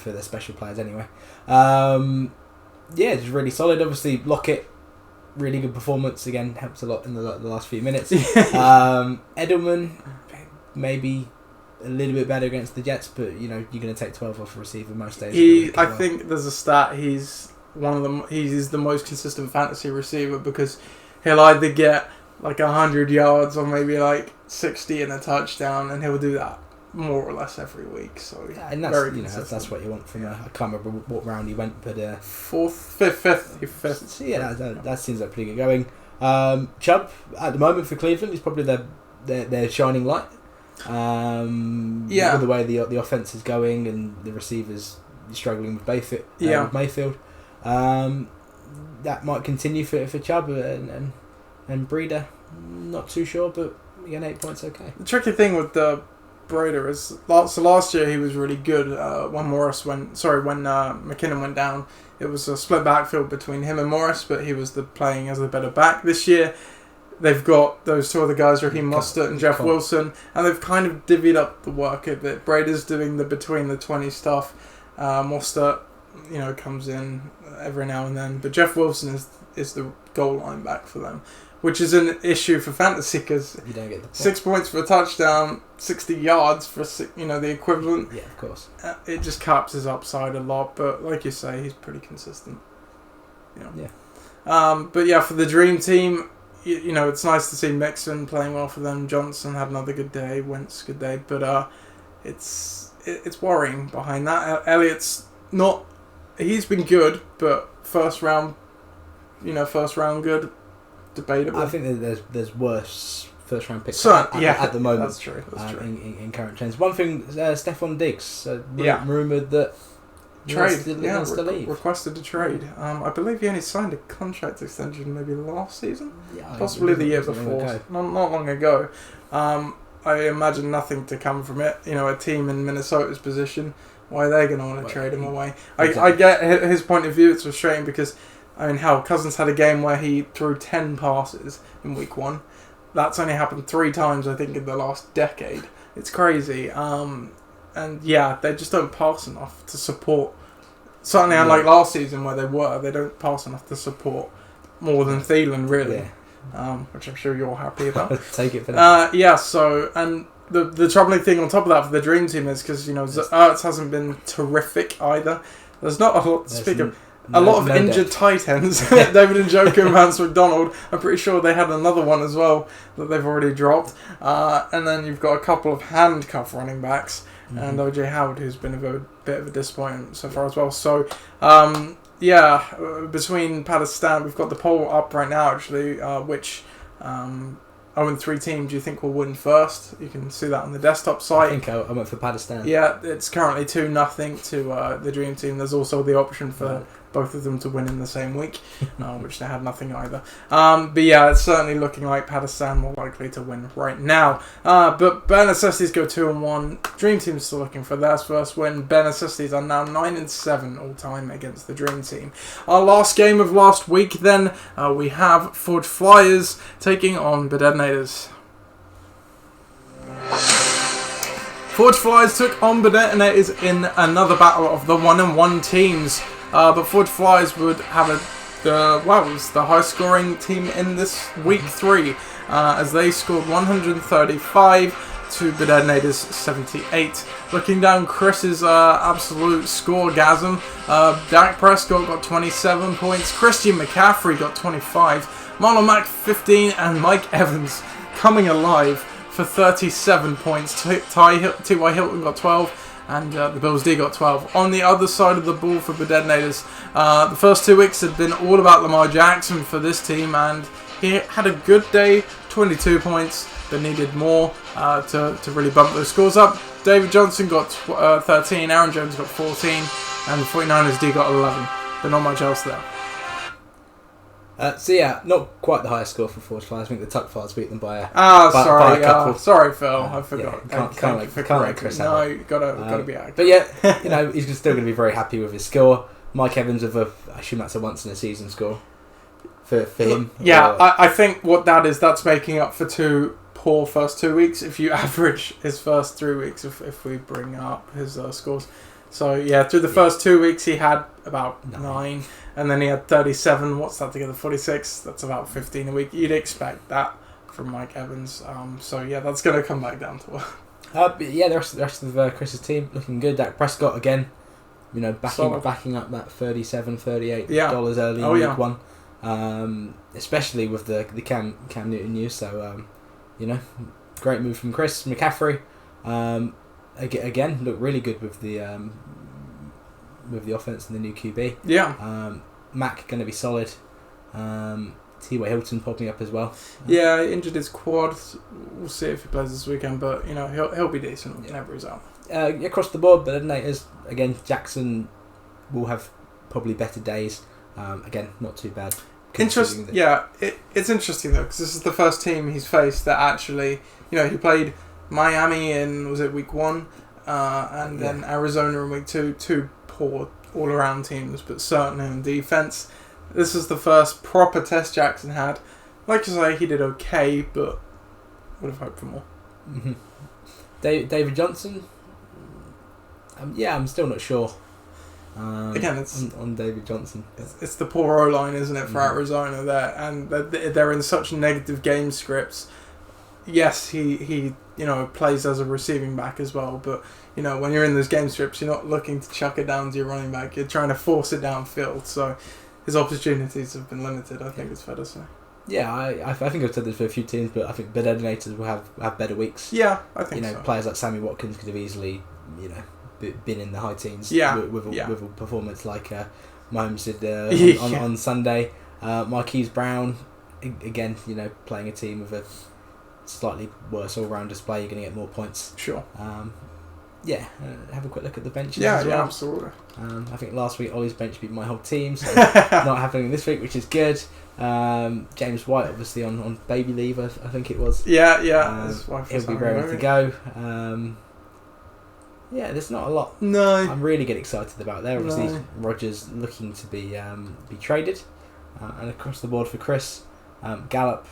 their special players anyway. Yeah, just really solid. Obviously, Lockett, really good performance again, helps a lot in the last few minutes. Edelman, maybe a little bit better against the Jets, but you're going to take 12 off a receiver most days. I think there's a stat. He's the most consistent fantasy receiver because he'll either get like 100 yards or maybe like 60 and a touchdown, and he'll do that more or less every week. So yeah, and that's what you want from I can't remember what round he went, but fifth. So yeah, that seems like pretty good going. Chubb at the moment for Cleveland is probably their shining light. With the way the offense is going and the receivers struggling with Mayfield, that might continue for Chubb and Breeder. Not too sure, but again, 8 points okay. The tricky thing with Breeder is last year he was really good. When McKinnon went down, it was a split backfield between him and Morris, but he was playing as the better back. This year they've got those two other guys, Raheem Mostert and Jeff Wilson, and they've kind of divvied up the work a bit. Brady's doing the between the 20 stuff. Mostert, comes in every now and then, but Jeff Wilson is the goal line back for them, which is an issue for fantasy because you don't get the point. 6 points for a touchdown, 60 yards for the equivalent. Yeah, of course. It just caps his upside a lot, but like you say, he's pretty consistent. Yeah. But yeah, for the Dream Team, it's nice to see Mixon playing well for them. Johnson had another good day. Wentz good day, but it's worrying behind that. Elliott's not. He's been good, but first round good, debatable. I think that there's worse first round picks at the moment. That's true. In current trends. One thing, Stephon Diggs, rumoured that wants to leave. Requested to trade. I believe he only signed a contract extension maybe last season, yeah, possibly the year before, not long ago. I imagine nothing to come from it. A team in Minnesota's position, why are they going to want to trade him away? Exactly. I get his point of view. It's frustrating because, Cousins had a game where he threw 10 passes in week 1. That's only happened 3 times, I think, in the last decade. It's crazy. And yeah, they just don't pass enough to support. Certainly, unlike last season where they don't pass enough to support more than Thielen, really. Yeah. Which I'm sure you're happy about. Take it for that. So, and the troubling thing on top of that for the Dream Team is because, Ertz hasn't been terrific either. There's not a lot, a lot of injured tight ends. David Njoku and Vance McDonald. I'm pretty sure they had another one as well that they've already dropped. And then you've got a couple of handcuff running backs. And OJ Howard, who's been a bit of a disappointment so far as well. So, between Pakistan, we've got the poll up right now, actually, which 0-3 team do you think will win first? You can see that on the desktop site. I think I went for Pakistan. Yeah, it's currently 2-0 to the Dream Team. There's also the option for both of them to win in the same week, which they had nothing either. But yeah, it's certainly looking like Pakistan more likely to win right now. But Bare Necessities go 2-1. Dream Team's still looking for their first win. Bare Necessities are now 9-7 all time against the Dream Team. Our last game of last week, then we have Forge Flyers taking on Bedetonators. Forge Flyers took on Bedetonators in another battle of the 1-1 teams. But Forge Flyers would have it was the high scoring team in this week 3 as they scored 135. to the Detonators 78. Looking down Chris's absolute scoregasm, Dak Prescott got 27 points, Christian McCaffrey got 25, Marlon Mack 15, and Mike Evans coming alive for 37 points. T.Y. Hilton got 12. And the Bills D got 12. On the other side of the ball for the Detonators, the first 2 weeks had been all about Lamar Jackson for this team, and he had a good day, 22 points, but needed more to really bump those scores up. David Johnson got 13, Aaron Jones got 14, and the 49ers D got 11, but not much else there. So yeah, not quite the highest score for Forge Flyers. I think the Tuck Flyers beat them by a sorry, by a couple. Sorry, Phil. I forgot. Yeah, can't let Chris No, you gotta be accurate. But yeah, he's still going to be very happy with his score. Mike Evans with I assume that's a once in a season score for him. Yeah, I think what that is, that's making up for 2 poor first 2 weeks. If you average his first 3 weeks, if we bring up his scores. So yeah, through the first 2 weeks he had about 9, and then he had 37. What's that together? 46. That's about 15 a week. You'd expect that from Mike Evans. So yeah, that's going to come back down to but yeah, the rest of Chris's team looking good. Dak Prescott again, backing up that $37, $38 early in week 1, especially with the Cam Newton news. So great move from Chris. McCaffrey. Again, look really good with the offense and the new QB. Yeah. Mac going to be solid. T.Y. Hilton popping up as well. Yeah, he injured his quad. We'll see if he plays this weekend, but he'll be decent whenever he's out. Across the board, but Detonators again. Jackson will have probably better days. Again, not too bad. Interesting. Yeah, it's interesting though, because this is the first team he's faced that actually, he played Miami in, was it week 1, and then Arizona in week 2. 2 poor all-around teams, but certainly in defense. This is the first proper test Jackson had. Like you say, he did okay, but would have hoped for more. Mm-hmm. David Johnson. I'm still not sure. Again, it's on David Johnson. It's the poor O-line, isn't it, for Arizona there, and they're in such negative game scripts. Yes, he plays as a receiving back as well, but when you're in those game scripts, you're not looking to chuck it down to your running back. You're trying to force it downfield. So his opportunities have been limited. I think it's fair to say. Yeah, I think I've said this for a few teams, but I think the Detonators will have better weeks. Yeah, I think so. Players like Sammy Watkins could have easily been in the high teens. With a performance like Mahomes did on Sunday. Marquise Brown, again, playing a team with a slightly worse all-round display, you're going to get more points. Sure. Have a quick look at the benches as well. Yeah, absolutely. I think last week Ollie's bench beat my whole team, so not happening this week, which is good. James White, obviously on baby leave, I think it was. Yeah. He'll be ready to go. There's not a lot. No. I'm really getting excited about there. Obviously, Rodgers looking to be traded, and across the board for Chris, Gallup.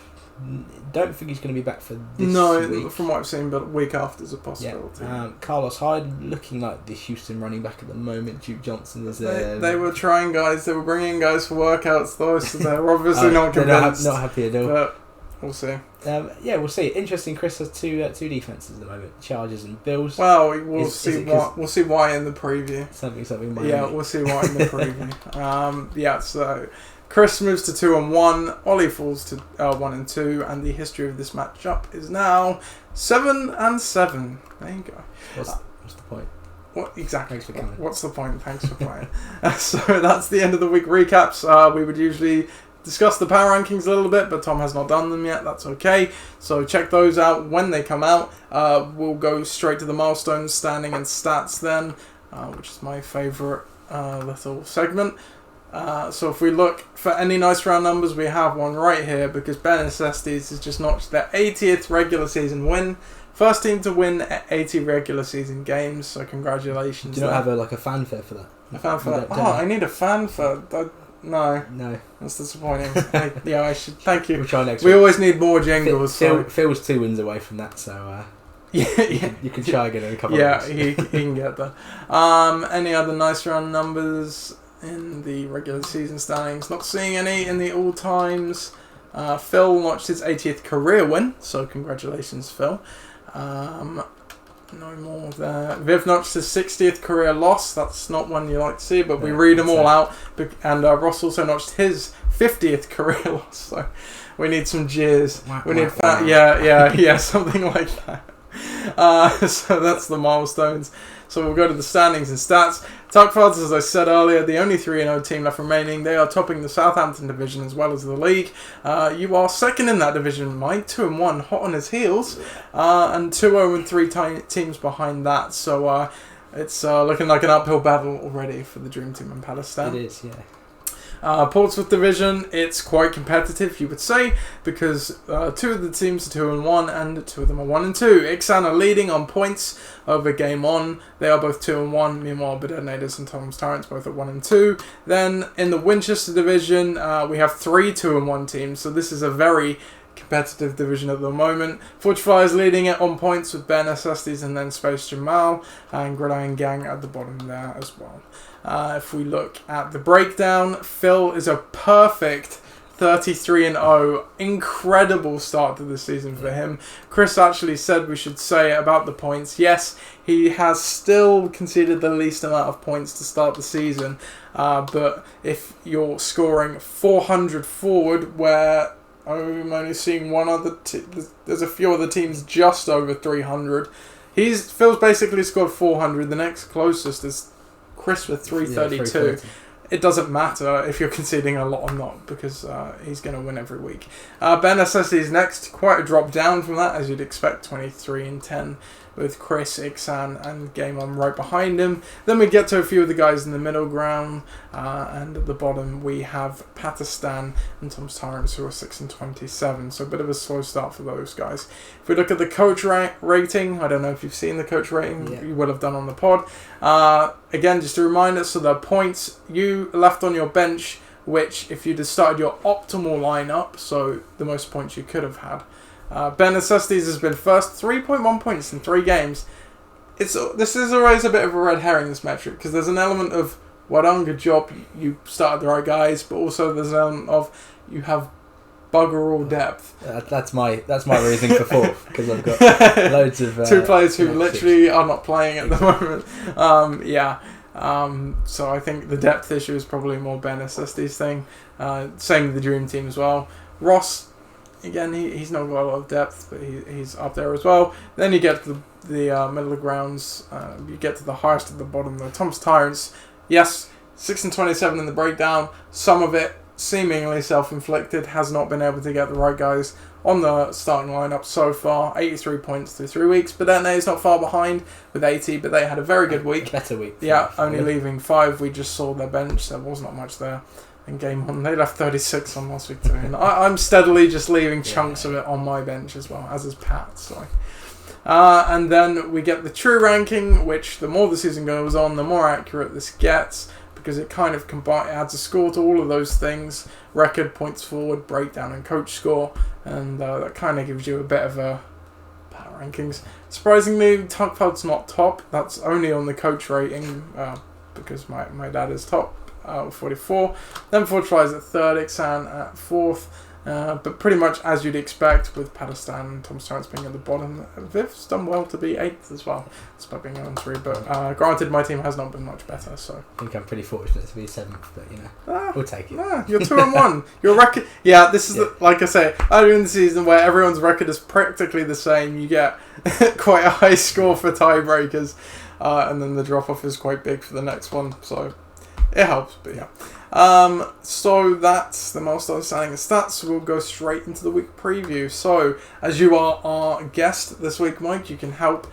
Don't think he's going to be back for this week. From what I've seen, but week after is a possibility. Carlos Hyde looking like the Houston running back at the moment. Duke Johnson is there. They were trying guys. They were bringing guys for workouts though, so they're obviously not convinced. Not happy at all. But we'll see. We'll see. Interesting. Chris has two defenses at the moment: Chargers and Bills. Well, we'll see why in the preview. Something. Miami. Yeah, we'll see why in the preview. So. Chris moves to 2-1. Ollie falls to 1-2, and the history of this matchup is now 7-7. There you go. What's the point? What exactly? Thanks for coming. What's the point? Thanks for playing. So that's the end of the week recaps. We would usually discuss the power rankings a little bit, but Tom has not done them yet. That's okay. So check those out when they come out. We'll go straight to the milestones, standing, and stats then, which is my favourite little segment. So if we look for any nice round numbers, we have one right here, because Ben Estes has just notched their 80th regular season win. First team to win 80 regular season games, so congratulations. Do you not have a fanfare for that? A fanfare? I need a fanfare. No. That's disappointing. I should. Thank you. We'll try next week. We always need more jingles. Phil's 2 wins away from that, so... You can try again in a couple of weeks. he can get that. Any other nice round numbers in the regular season standings? Not seeing any in the all-times. Phil notched his 80th career win, so congratulations, Phil. No more there. Viv notched his 60th career loss. That's not one you like to see, but we read them all out. And Ross also notched his 50th career loss. So we need some jeers. We need something like that. So that's the milestones. So we'll go to the standings and stats. Tuckfards, as I said earlier, the only 3-0 team left remaining. They are topping the Southampton division as well as the league. You are second in that division, Mike. 2-1, hot on his heels. And 2-0-3 teams behind that. So it's looking like an uphill battle already for the Dream Team in Palestine. It is, yeah. Portsmouth division, it's quite competitive, you would say, because 2 of the teams are 2-1 and 2 of them are 1-2. Ixan are leading on points over Game On. They are both 2-1. Meanwhile, Bedenators and Tom's Tyrants both at 1-2. Then in the Winchester division, we have 3 2-1 teams. So this is a very competitive division at the moment. Fortify is leading it on points with Ben Estes and then Space Jamal and Gridiron Gang at the bottom there as well. If we look at the breakdown, Phil is a perfect 33-0. Incredible start to the season for him. Chris actually said we should say about the points. Yes, he has still conceded the least amount of points to start the season. But if you're scoring 400 forward, where I'm only seeing one other there's a few other teams just over 300. Phil's basically scored 400. The next closest is Chris with 332. 330. It doesn't matter if you're conceding a lot or not, because he's going to win every week. Ben Estes is next, quite a drop down from that, as you'd expect, 23-10, with Chris, Ixan, and Game On right behind him. Then we get to a few of the guys in the middle ground, and at the bottom we have Pakistan and Tom's Tyrants, who are 6-27, so a bit of a slow start for those guys. If we look at the coach rating, I don't know if you've seen the coach rating, you would have done on the pod. Again, just a reminder, so the points you left on your bench, which if you'd have started your optimal lineup, so the most points you could have had, Ben Estes has been first, 3.1 points in 3 games. This is always a bit of a red herring, this metric, because there's an element of, well done, good job, you started the right guys, but also there's an element of, you have bugger all depth. That's my reasoning for 4th, because I've got loads of 2 players who literally are not playing at the moment. So I think the depth issue is probably more Ben Estes' thing. Same with the Dream Team as well. Ross, again, he's not got a lot of depth, but he's up there as well. Then you get to the middle of grounds. You get to the highest at the bottom, the Tom's Tyrants. Yes, 6-27 in the breakdown. Some of it seemingly self-inflicted, has not been able to get the right guys on the starting lineup so far. 83 points through 3 weeks. Bedene is not far behind with 80, but they had a very good week. A better week. Yeah, only leaving 5. We just saw their bench. There was not much there. In Game On, they left 36 on last week too. And I'm steadily just leaving chunks of it on my bench as well, as is Pat. So. And then we get the true ranking, which the more the season goes on, the more accurate this gets, because it kind of it adds a score to all of those things: record, points forward, breakdown, and coach score, and that kind of gives you a bit of a power rankings. Surprisingly, Tuckfield's not top. That's only on the coach rating, because my dad is top. 44. Then Fortify is at 3rd, Ixan at 4th. But pretty much as you'd expect, with Pakistan and Tom's Tyrants being at the bottom. Viv's done well to be 8th as well, despite being on 3. But granted, my team has not been much better. So I think I'm pretty fortunate to be 7th, but we'll take it. You're 2-1. Your record, this is like I say, earlier in the season where everyone's record is practically the same. You get quite a high score for tiebreakers, and then the drop off is quite big for the next one. So. It helps, but yeah. So that's the milestone standing and stats. We'll go straight into the week preview. So, as you are our guest this week, Mike, you can help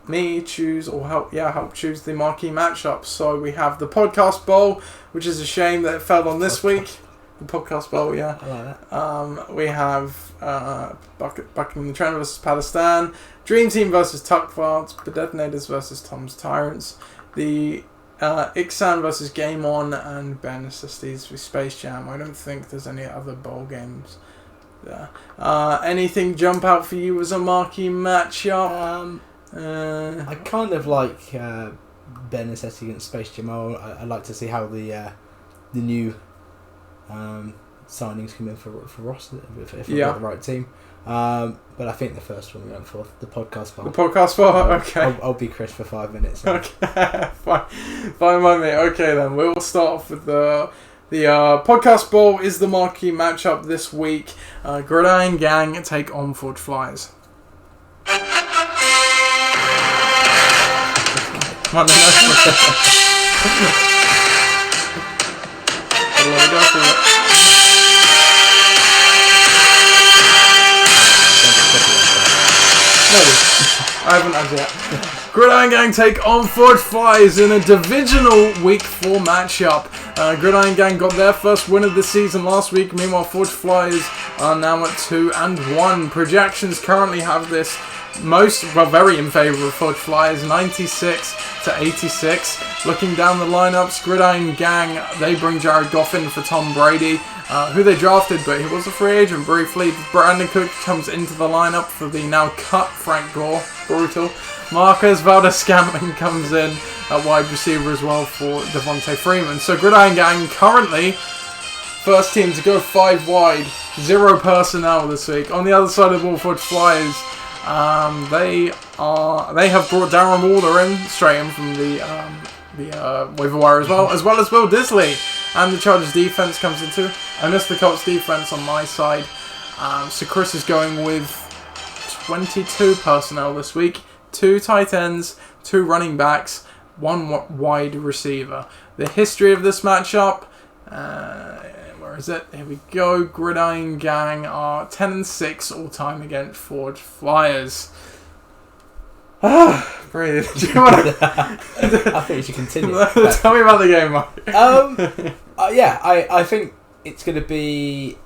me choose, or help choose the marquee matchup. So we have the Podcast Bowl, which is a shame that it fell on this week. The Podcast Bowl, yeah. I like that. We have Buckingham the Trent versus Palestine, Dream Team versus Tuckfards, The Detonators versus Tom's Tyrants, the Ixan versus Game On, and Ben Estes with Space Jam. I don't think there's any other bowl games there. Anything jump out for you as a marquee matchup? I kind of like Ben Estes against Space Jam. I like to see how the new signings come in for Ross, if we've got the right team. But I think the first one we went for, the podcast bar. The podcast bar? Okay. I'll be Chris for 5 minutes. Okay, fine by me. Okay then, we'll start off with the podcast bowl is the marquee matchup this week. Gridiron Gang take on Forge Flyers. Come on, I haven't had yet. Gridiron Gang take on Forge Flyers in a divisional Week 4 matchup. Gridiron Gang got their first win of the season last week. Meanwhile, Forge Flyers are now at 2-1. Projections currently have this very in favour of Forge Flyers, 96-86. Looking down the lineups, Gridiron Gang, they bring Jared Goff in for Tom Brady, who they drafted, but he was a free agent briefly. Brandon Cook comes into the lineup for the now cut Frank Gore. Brutal. Marcus Valdez-Scantling comes in at wide receiver as well for Devontae Freeman. So Gridiron Gang currently first team to go 5 wide, 0 personnel this week. On the other side of the ball, Forge Flyers, they have brought Darren Waller in straight in from the waiver wire as well as Will Disley. And the Chargers defense comes into. I missed the Colts defense on my side. So Chris is going with 22 personnel this week. 2 tight ends, 2 running backs, 1 wide receiver. The history of this matchup, where is it? Here we go. Gridiron Gang are 10-6 all time against Forge Flyers. Breathe. Do you want to? I think you should continue. Tell me about the game, Mike. I think it's going to be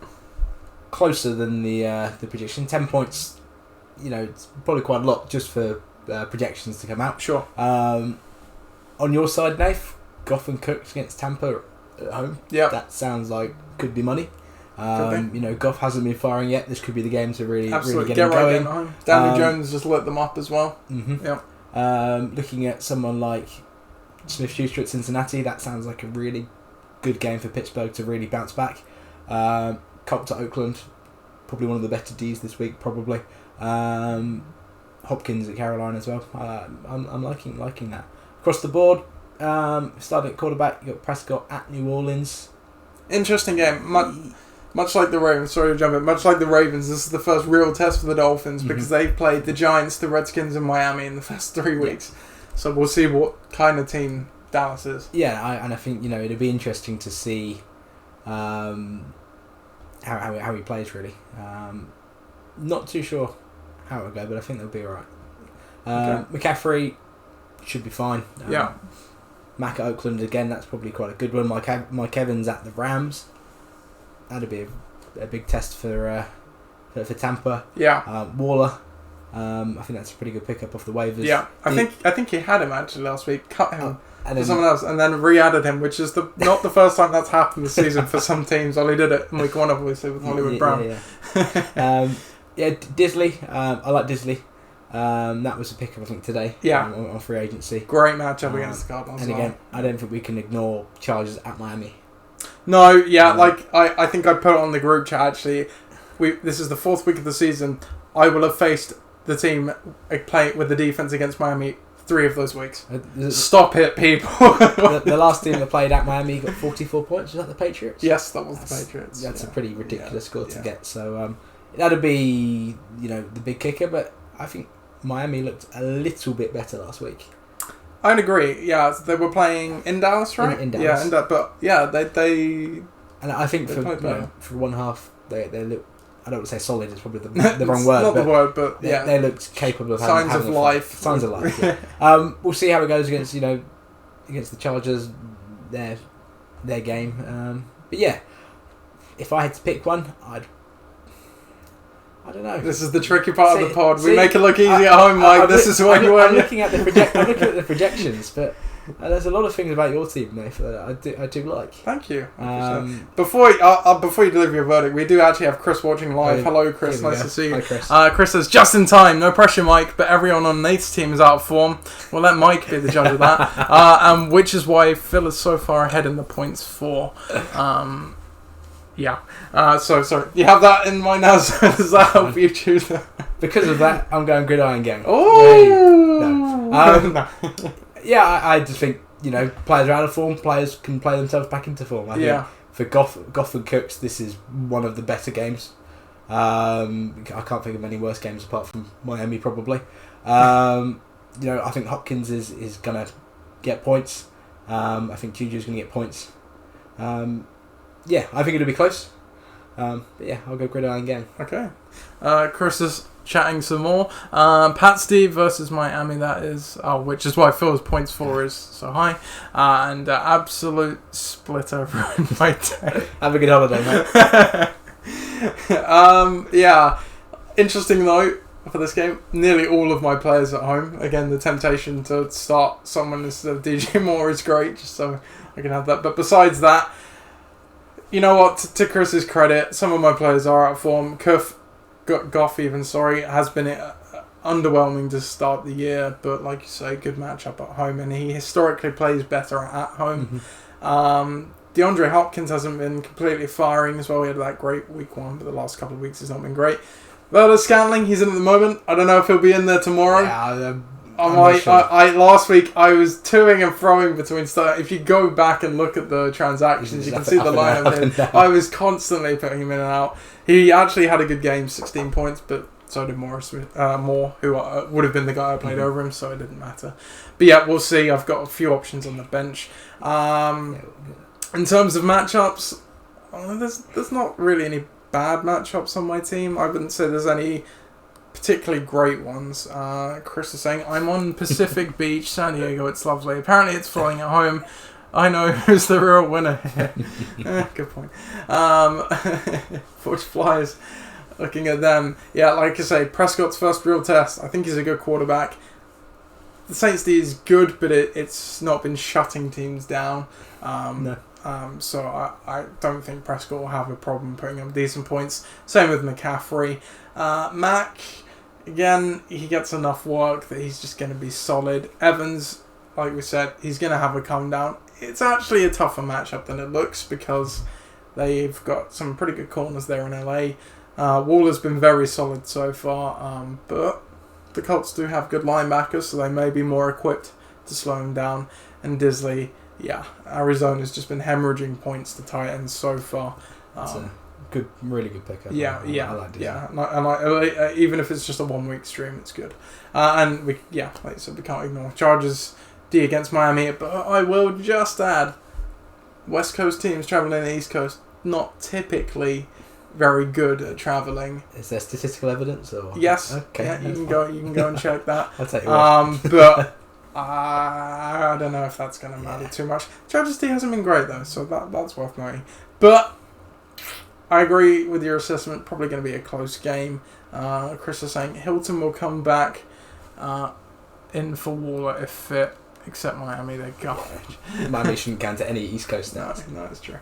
closer than the prediction. 10 points. It's probably quite a lot just for projections to come out. Sure. On your side, Nath, Goff and Cook against Tampa at home. Yeah. That sounds like could be money. Goff hasn't been firing yet. This could be the game to really get him going. Home. Daniel Jones just lit them up as well. Mm-hmm. Yeah. Looking at someone like Smith-Schuster at Cincinnati, that sounds like a really good game for Pittsburgh to really bounce back. Colt at Oakland, probably one of the better Ds this week, probably. Hopkins at Carolina as well. I'm liking that. Across the board, starting at quarterback, you got Prescott at New Orleans. Interesting game. Much like the Ravens, sorry to jump in, much like the Ravens, this is the first real test for the Dolphins because they've played the Giants, the Redskins, and Miami in the first 3 weeks. So we'll see what kind of team Dallas is. Yeah, I think it'll be interesting to see how he plays really. Not too sure how it'll go, but I think they'll be alright. McCaffrey should be fine. Mac at Oakland again, that's probably quite a good one. Mike Evans at the Rams. That'd be a big test for Tampa. Yeah. Waller. I think that's a pretty good pickup off the waivers. Yeah. I think he had him actually last week. Cut him for someone else, and then re-added him, which is not the first time that's happened this season for some teams. Ollie did it in week 1, obviously, with Hollywood Brown. Disley. I like Disley. That was a pickup I think today. Yeah. On free agency. Great matchup against the Cardinals. And again, I don't think we can ignore Chargers at Miami. No, yeah, I think I put it on the group chat actually. This is the 4th week of the season. I will have faced the team play with the defense against Miami 3 of those weeks. Stop it, people. the last team that played at Miami got 44 points. Was that the Patriots? Yes, that was the Patriots. That's a pretty ridiculous score to get. So that'd be the big kicker. But I think Miami looked a little bit better last week. I'd agree. Yeah, they were playing in Dallas, right? In Dallas. Yeah, but they. And I think for one half they look. I don't want to say solid. It's probably the wrong word. Not the word, but yeah, they looked capable of signs having of life. Signs of life. Yeah. We'll see how it goes against the Chargers, their game. But yeah, if I had to pick one, I don't know. This is the tricky part of the pod. We make it look easy at home, Mike. This is where you I'm looking at the projections, but there's a lot of things about your team, Nath, that I do like. Thank you. Before you deliver your verdict, we do actually have Chris watching live. Hello, Chris. Nice to see you. Hi, Chris. Chris says, just in time. No pressure, Mike, but everyone on Nate's team is out of form. We'll let Mike be the judge of that. Which is why Phil is so far ahead in the points for. Yeah. So sorry. You have that in mind now. So does that help you choose that? Because of that, I'm going Gridiron Gang. Oh. No. Yeah, I just think players are out of form. Players can play themselves back into form. I think for Goff and Cooks, this is one of the better games. I can't think of any worse games apart from Miami, probably. I think Hopkins is going to get points. I think Juju's going to get points. I think it'll be close. But yeah, I'll go Gridiron Gang. Okay. Chris is chatting some more. Pat Steve versus Miami, that is. Which is why Phil's points for is so high. And absolute split over in my day. Have a good holiday, mate. Interesting note for this game. Nearly all of my players at home. Again, the temptation to start someone instead of DJ Moore is great, just so I can have that. But besides that, you know what? To Chris's credit, some of my players are out of form. Goff has been underwhelming to start the year, but like you say, good matchup at home, and he historically plays better at home. Mm-hmm. DeAndre Hopkins hasn't been completely firing as well. He had that great week 1, but the last couple of weeks has not been great. Valdez Scantling, he's in at the moment. I don't know if he'll be in there tomorrow. Yeah, last week I was toing and froing between stuff. If you go back and look at the transactions, you can see the lineup. I was constantly putting him in and out. He actually had a good game, 16 points, but so did Moore, who would have been the guy I played over him, so it didn't matter. But yeah, we'll see. I've got a few options on the bench. In terms of matchups, there's not really any bad matchups on my team. I wouldn't say there's any particularly great ones. Chris is saying, I'm on Pacific Beach, San Diego, it's lovely. Apparently it's flying at home. I know who's the real winner here. Good point. Forge Flyers, looking at them. Yeah, like I say, Prescott's first real test. I think he's a good quarterback. The Saints D is good, but it's not been shutting teams down. No. So I don't think Prescott will have a problem putting up decent points. Same with McCaffrey. Mac, again, he gets enough work that he's just going to be solid. Evans, like we said, he's going to have a come down. It's actually a tougher matchup than it looks because they've got some pretty good corners there in LA. Waller's been very solid so far, but the Colts do have good linebackers, so they may be more equipped to slow him down. And Disley, Arizona's just been hemorrhaging points to tight ends so far. That's a really good pick. I like Disley. And even if it's just a 1 week stream, it's good. And like I said, we can't ignore Chargers D against Miami, but I will just add, West Coast teams traveling the East Coast, not typically very good at traveling. Is there statistical evidence? Or? Yes. Okay. Yeah, you can go and check that. I'll take your but I don't know if that's going to matter too much. Chargers D hasn't been great though, so that's worth noting. But I agree with your assessment. Probably going to be a close game. Chris is saying Hilton will come back in for Waller if fit. Except Miami, they're garbage. Miami shouldn't count at any East Coast now. No, it's true.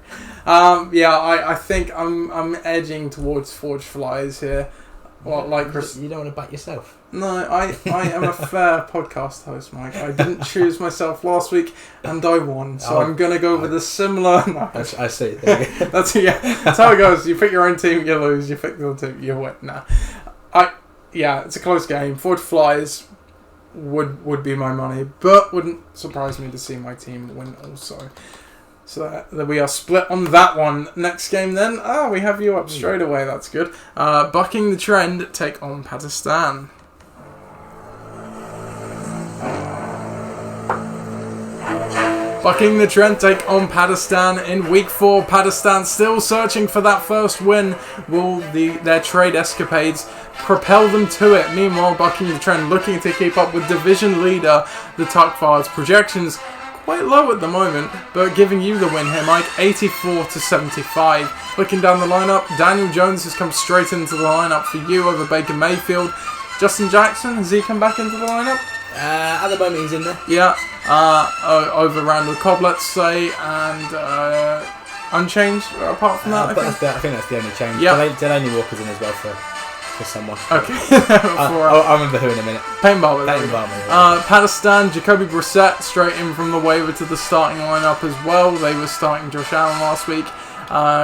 I think I'm edging towards Forge Flyers here. Well, like Chris, you don't want to back yourself. No, I am a fair podcast host, Mike. I didn't choose myself last week, and I won. So I'm gonna go with a similar. No. I see. That's how it goes. You pick your own team, you lose. You pick the other team, you win. Nah, it's a close game. Forge Flyers would be my money, but wouldn't surprise me to see my team win also. So that we are split on that one. Next game then. We have you up straight away. That's good. Bucking the Trend take on Pakistan. Bucking the Trend take on Pakistan in week 4. Pakistan still searching for that first win. Will their trade escapades propel them to it? Meanwhile, Bucking the Trend looking to keep up with division leader, the Tuckfires. Projections quite low at the moment, but giving you the win here, Mike, 84-75. Looking down the lineup, Daniel Jones has come straight into the lineup for you over Baker Mayfield. Justin Jackson, has he come back into the lineup? At the moment, he's in there. Yeah, over Randall Cobb, let's say, and unchanged apart from that. I think that's the only change. Yeah. Delaney Walker's in as well for someone. Okay. I'll remember who in a minute. Payne Barber. Yeah. Pakistan, Jacoby Brissett straight in from the waiver to the starting lineup as well. They were starting Josh Allen last week.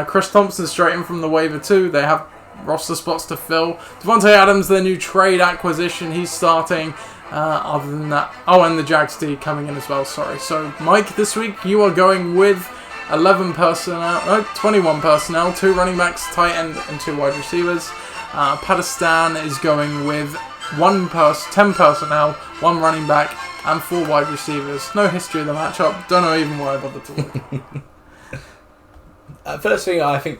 Chris Thompson straight in from the waiver too. They have roster spots to fill. Devontae Adams, their new trade acquisition, he's starting. Other than that, and the Jags D coming in as well. Sorry. So Mike, this week you are going with 21 personnel, 2 running backs, tight end, and 2 wide receivers. Pakistan is going with 10 personnel, 1 running back, and 4 wide receivers. No history of the matchup. Don't know even why I bothered to look. First thing, I think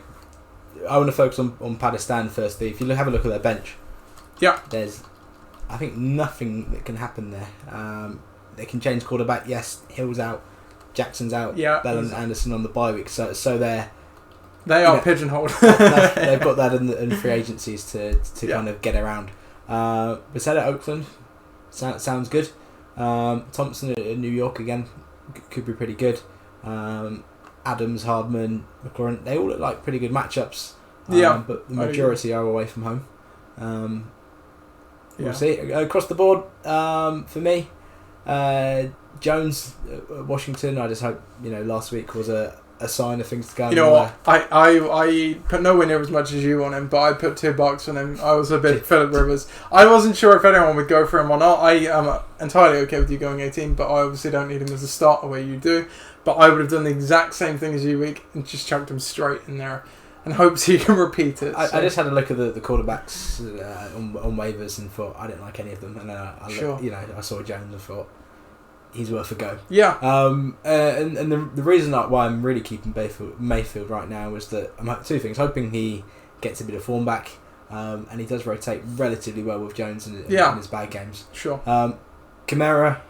I want to focus on Pakistan firstly. If you have a look at their bench, there's, I think, nothing that can happen there. They can change quarterback. Yes, Hill's out, Jackson's out, Bell and Anderson on the bye week. So they are pigeonholed. They've got that in free agencies to kind of get around. Brissett at Oakland sounds good. Thompson at New York again could be pretty good. Adams, Hardman, McLaurin, they all look like pretty good matchups. But the majority are away from home. We'll see. Across the board, for me, Jones, Washington, I just hope, last week was a sign of things to go. You know what? I put nowhere near as much as you on him, but I put $2 on him. I was a bit Phillip Rivers. I wasn't sure if anyone would go for him or not. I am entirely okay with you going 18, but I obviously don't need him as a starter where you do. But I would have done the exact same thing as you week and just chucked him straight in there and hopes he can repeat it. I just had a look at the quarterbacks on waivers and thought I didn't like any of them, and then I saw Jones and thought he's worth a go. Yeah. And the reason why I'm really keeping Mayfield right now is that I'm 2 things: hoping he gets a bit of form back, and he does rotate relatively well with Jones in his bad games. Sure. Kamara,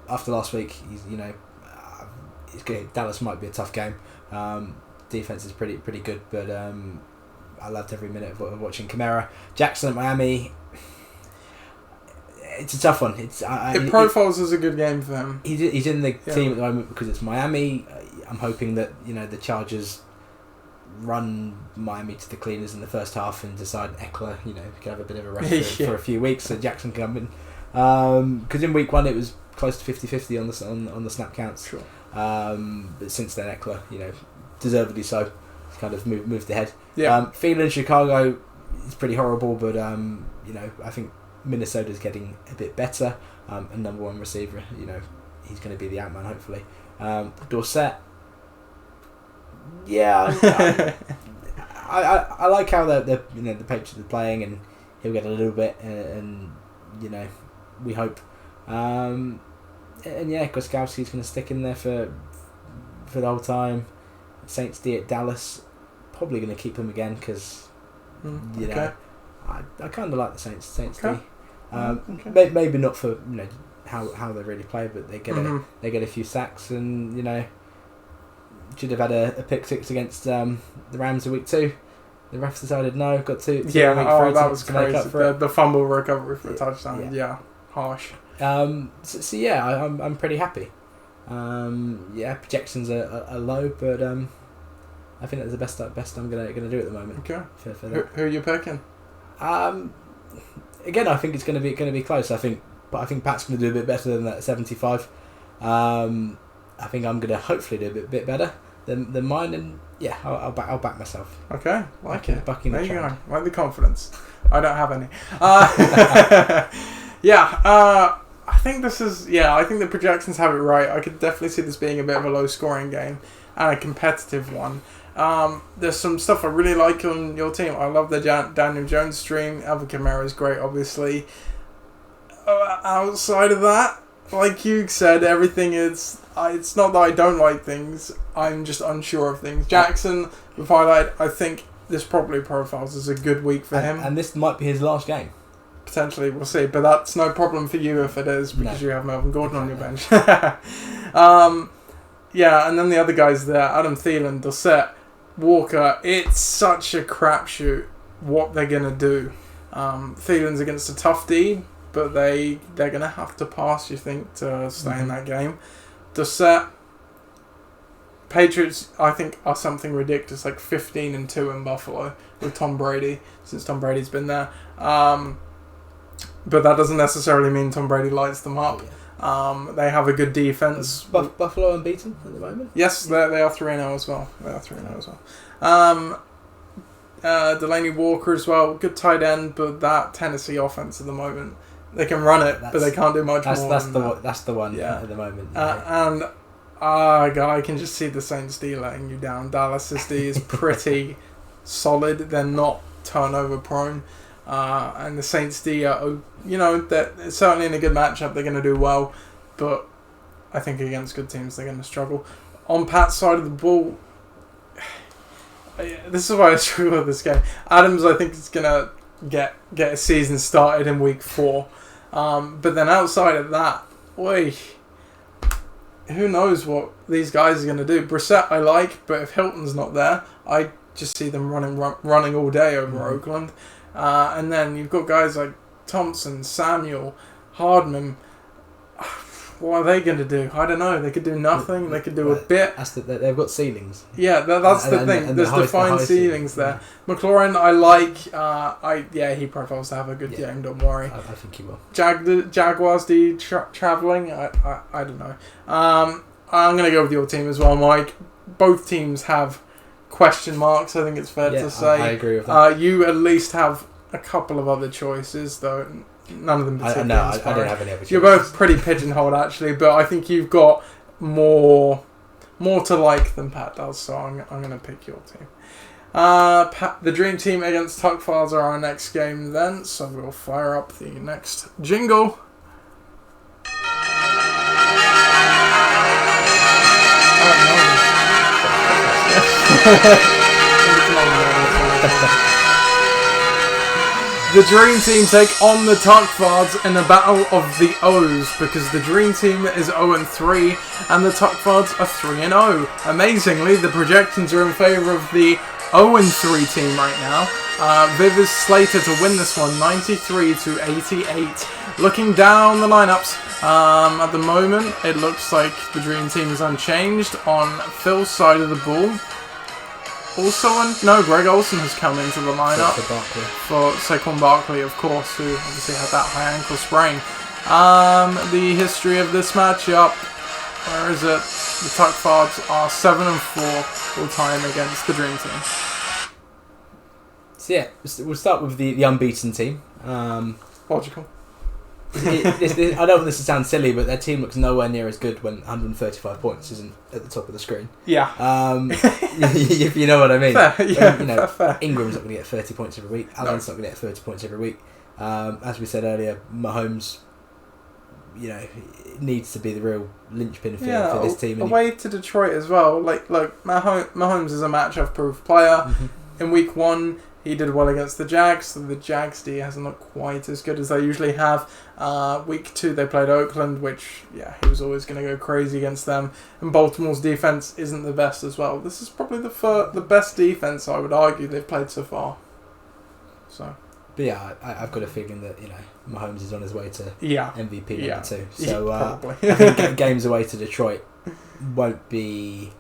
after last week, he's Dallas might be a tough game. Defense is pretty good, but I loved every minute of watching Kamara. Jackson at Miami. It's a tough one. It profiles as a good game for him. He's in the team at the moment because it's Miami. I'm hoping that the Chargers run Miami to the cleaners in the first half and decide Eckler can have a bit of a rest for a few weeks so Jackson can come in. Because in week 1 it was close to 50-50 on the snap counts. Sure. But since then Eckler, deservedly so, kind of moved ahead. Feeling Chicago is pretty horrible, but I think Minnesota's getting a bit better. And number 1 receiver, he's going to be the outman hopefully. Dorsett, I like how the Patriots are playing, and he'll get a little bit, and we hope. And Gostkowski's going to stick in there for the whole time. Saints D at Dallas, probably going to keep him again because I kind of like the Saints D. Maybe not for how they really play, but they get a few sacks, and should have had a pick 6 against the Rams in week 2. The refs decided no, got 2. That was crazy for the fumble recovery for a touchdown. Harsh. I'm pretty happy. Projections are low, but I think that's the best I'm gonna do at the moment. Okay. For that. Who are you picking? Again, I think it's gonna be close. I think Pat's gonna do a bit better than that 75. I think I'm gonna hopefully do a bit better than mine, and I'll back myself. Okay, it. Backing there the you trend. go. Like the confidence. I don't have any. I think this is... I think the projections have it right. I could definitely see this being a bit of a low-scoring game and a competitive one. There's some stuff I really like on your team. I love the Daniel Jones stream. Alvin Kamara is great, obviously. Outside of that, like you said, everything is... it's not that I don't like things. I'm just unsure of things. Jackson, we've highlighted, I think this probably profiles as a good week for him. And this might be his last game. Potentially, we'll see. But that's no problem for you if it is, because you have Melvin Gordon on your bench. And then the other guys there, Adam Thielen, Dorsett, Walker. It's such a crapshoot what they're going to do. Thielen's against a tough D, but they're going to have to pass, you think, to stay in that game. Dorsett, Patriots, I think, are something ridiculous, like 15-2 in Buffalo with Tom Brady, since Tom Brady's been there. But that doesn't necessarily mean Tom Brady lights them up. They have a good defense. Buffalo unbeaten at the moment? Yes, they are 3-0 as well. They are 3-0 as well. Delaney Walker as well, good tight end, but that Tennessee offense at the moment, they can run it, but they can't do much more. That's the one at the moment. And I can just see the Saints D letting you down. Dallas's D is pretty solid. They're not turnover prone. And the Saints D are, they're certainly in a good matchup. They're going to do well, but I think against good teams they're going to struggle. On Pat's side of the ball, this is why I struggle with this game. Adams, I think, is going to get a season started in week 4. But then outside of that, who knows what these guys are going to do. Brissett I like, but if Hilton's not there, I just see them running all day over Oakland. And then you've got guys like Thompson, Samuel, Hardman. What are they going to do? I don't know. They could do nothing. They could do a bit. They've got ceilings. Yeah, that's the thing. There's defined ceilings there. McLaurin, I like. He profiles to have a good game. Don't worry. I think he will. Jaguars, traveling. I don't know. I'm going to go with your team as well, Mike. Both teams have question marks. I think it's fair to say. I agree with that. You at least have a couple of other choices, though. None of them particularly inspiring. I don't have any other choices. You're both pretty pigeonholed, actually, but I think you've got more to like than Pat does, so I'm going to pick your team. The Dream Team against Tuck Files are our next game then, so we'll fire up the next jingle. The Dream Team take on the Tuckfards in a battle of the O's, because the Dream Team is 0-3 and the Tuckfards are 3-0. Amazingly, the projections are in favour of the 0-3 team right now. Viv is slated to win this one, 93-88. Looking down the lineups, at the moment, it looks like the Dream Team is unchanged. On Phil's side of the ball, Greg Olsen has come into the lineup for Saquon Barkley, of course, who obviously had that high ankle sprain. The history of this matchup, where is it? The Tuckfards are 7-4 all time against the Dream Team. So yeah, we'll start with the unbeaten team. Logical. I don't want this to sound silly, but their team looks nowhere near as good when 135 points isn't at the top of the screen. Yeah. If you know what I mean. Fair, yeah, fair. Ingram's not going to get 30 points every week. Allen's not going to get 30 points every week. As we said earlier, Mahomes, needs to be the real linchpin for this team. Away to Detroit as well. Look, Mahomes is a matchup-proof player. Mm-hmm. In week 1, he did well against the Jags, so the Jags D hasn't looked quite as good as they usually have. Week 2, they played Oakland, which, he was always going to go crazy against them. And Baltimore's defense isn't the best as well. This is probably the best defense, I would argue, they've played so far. So. But yeah, I've got a feeling that, Mahomes is on his way to MVP number 2. So probably. I think games away to Detroit won't be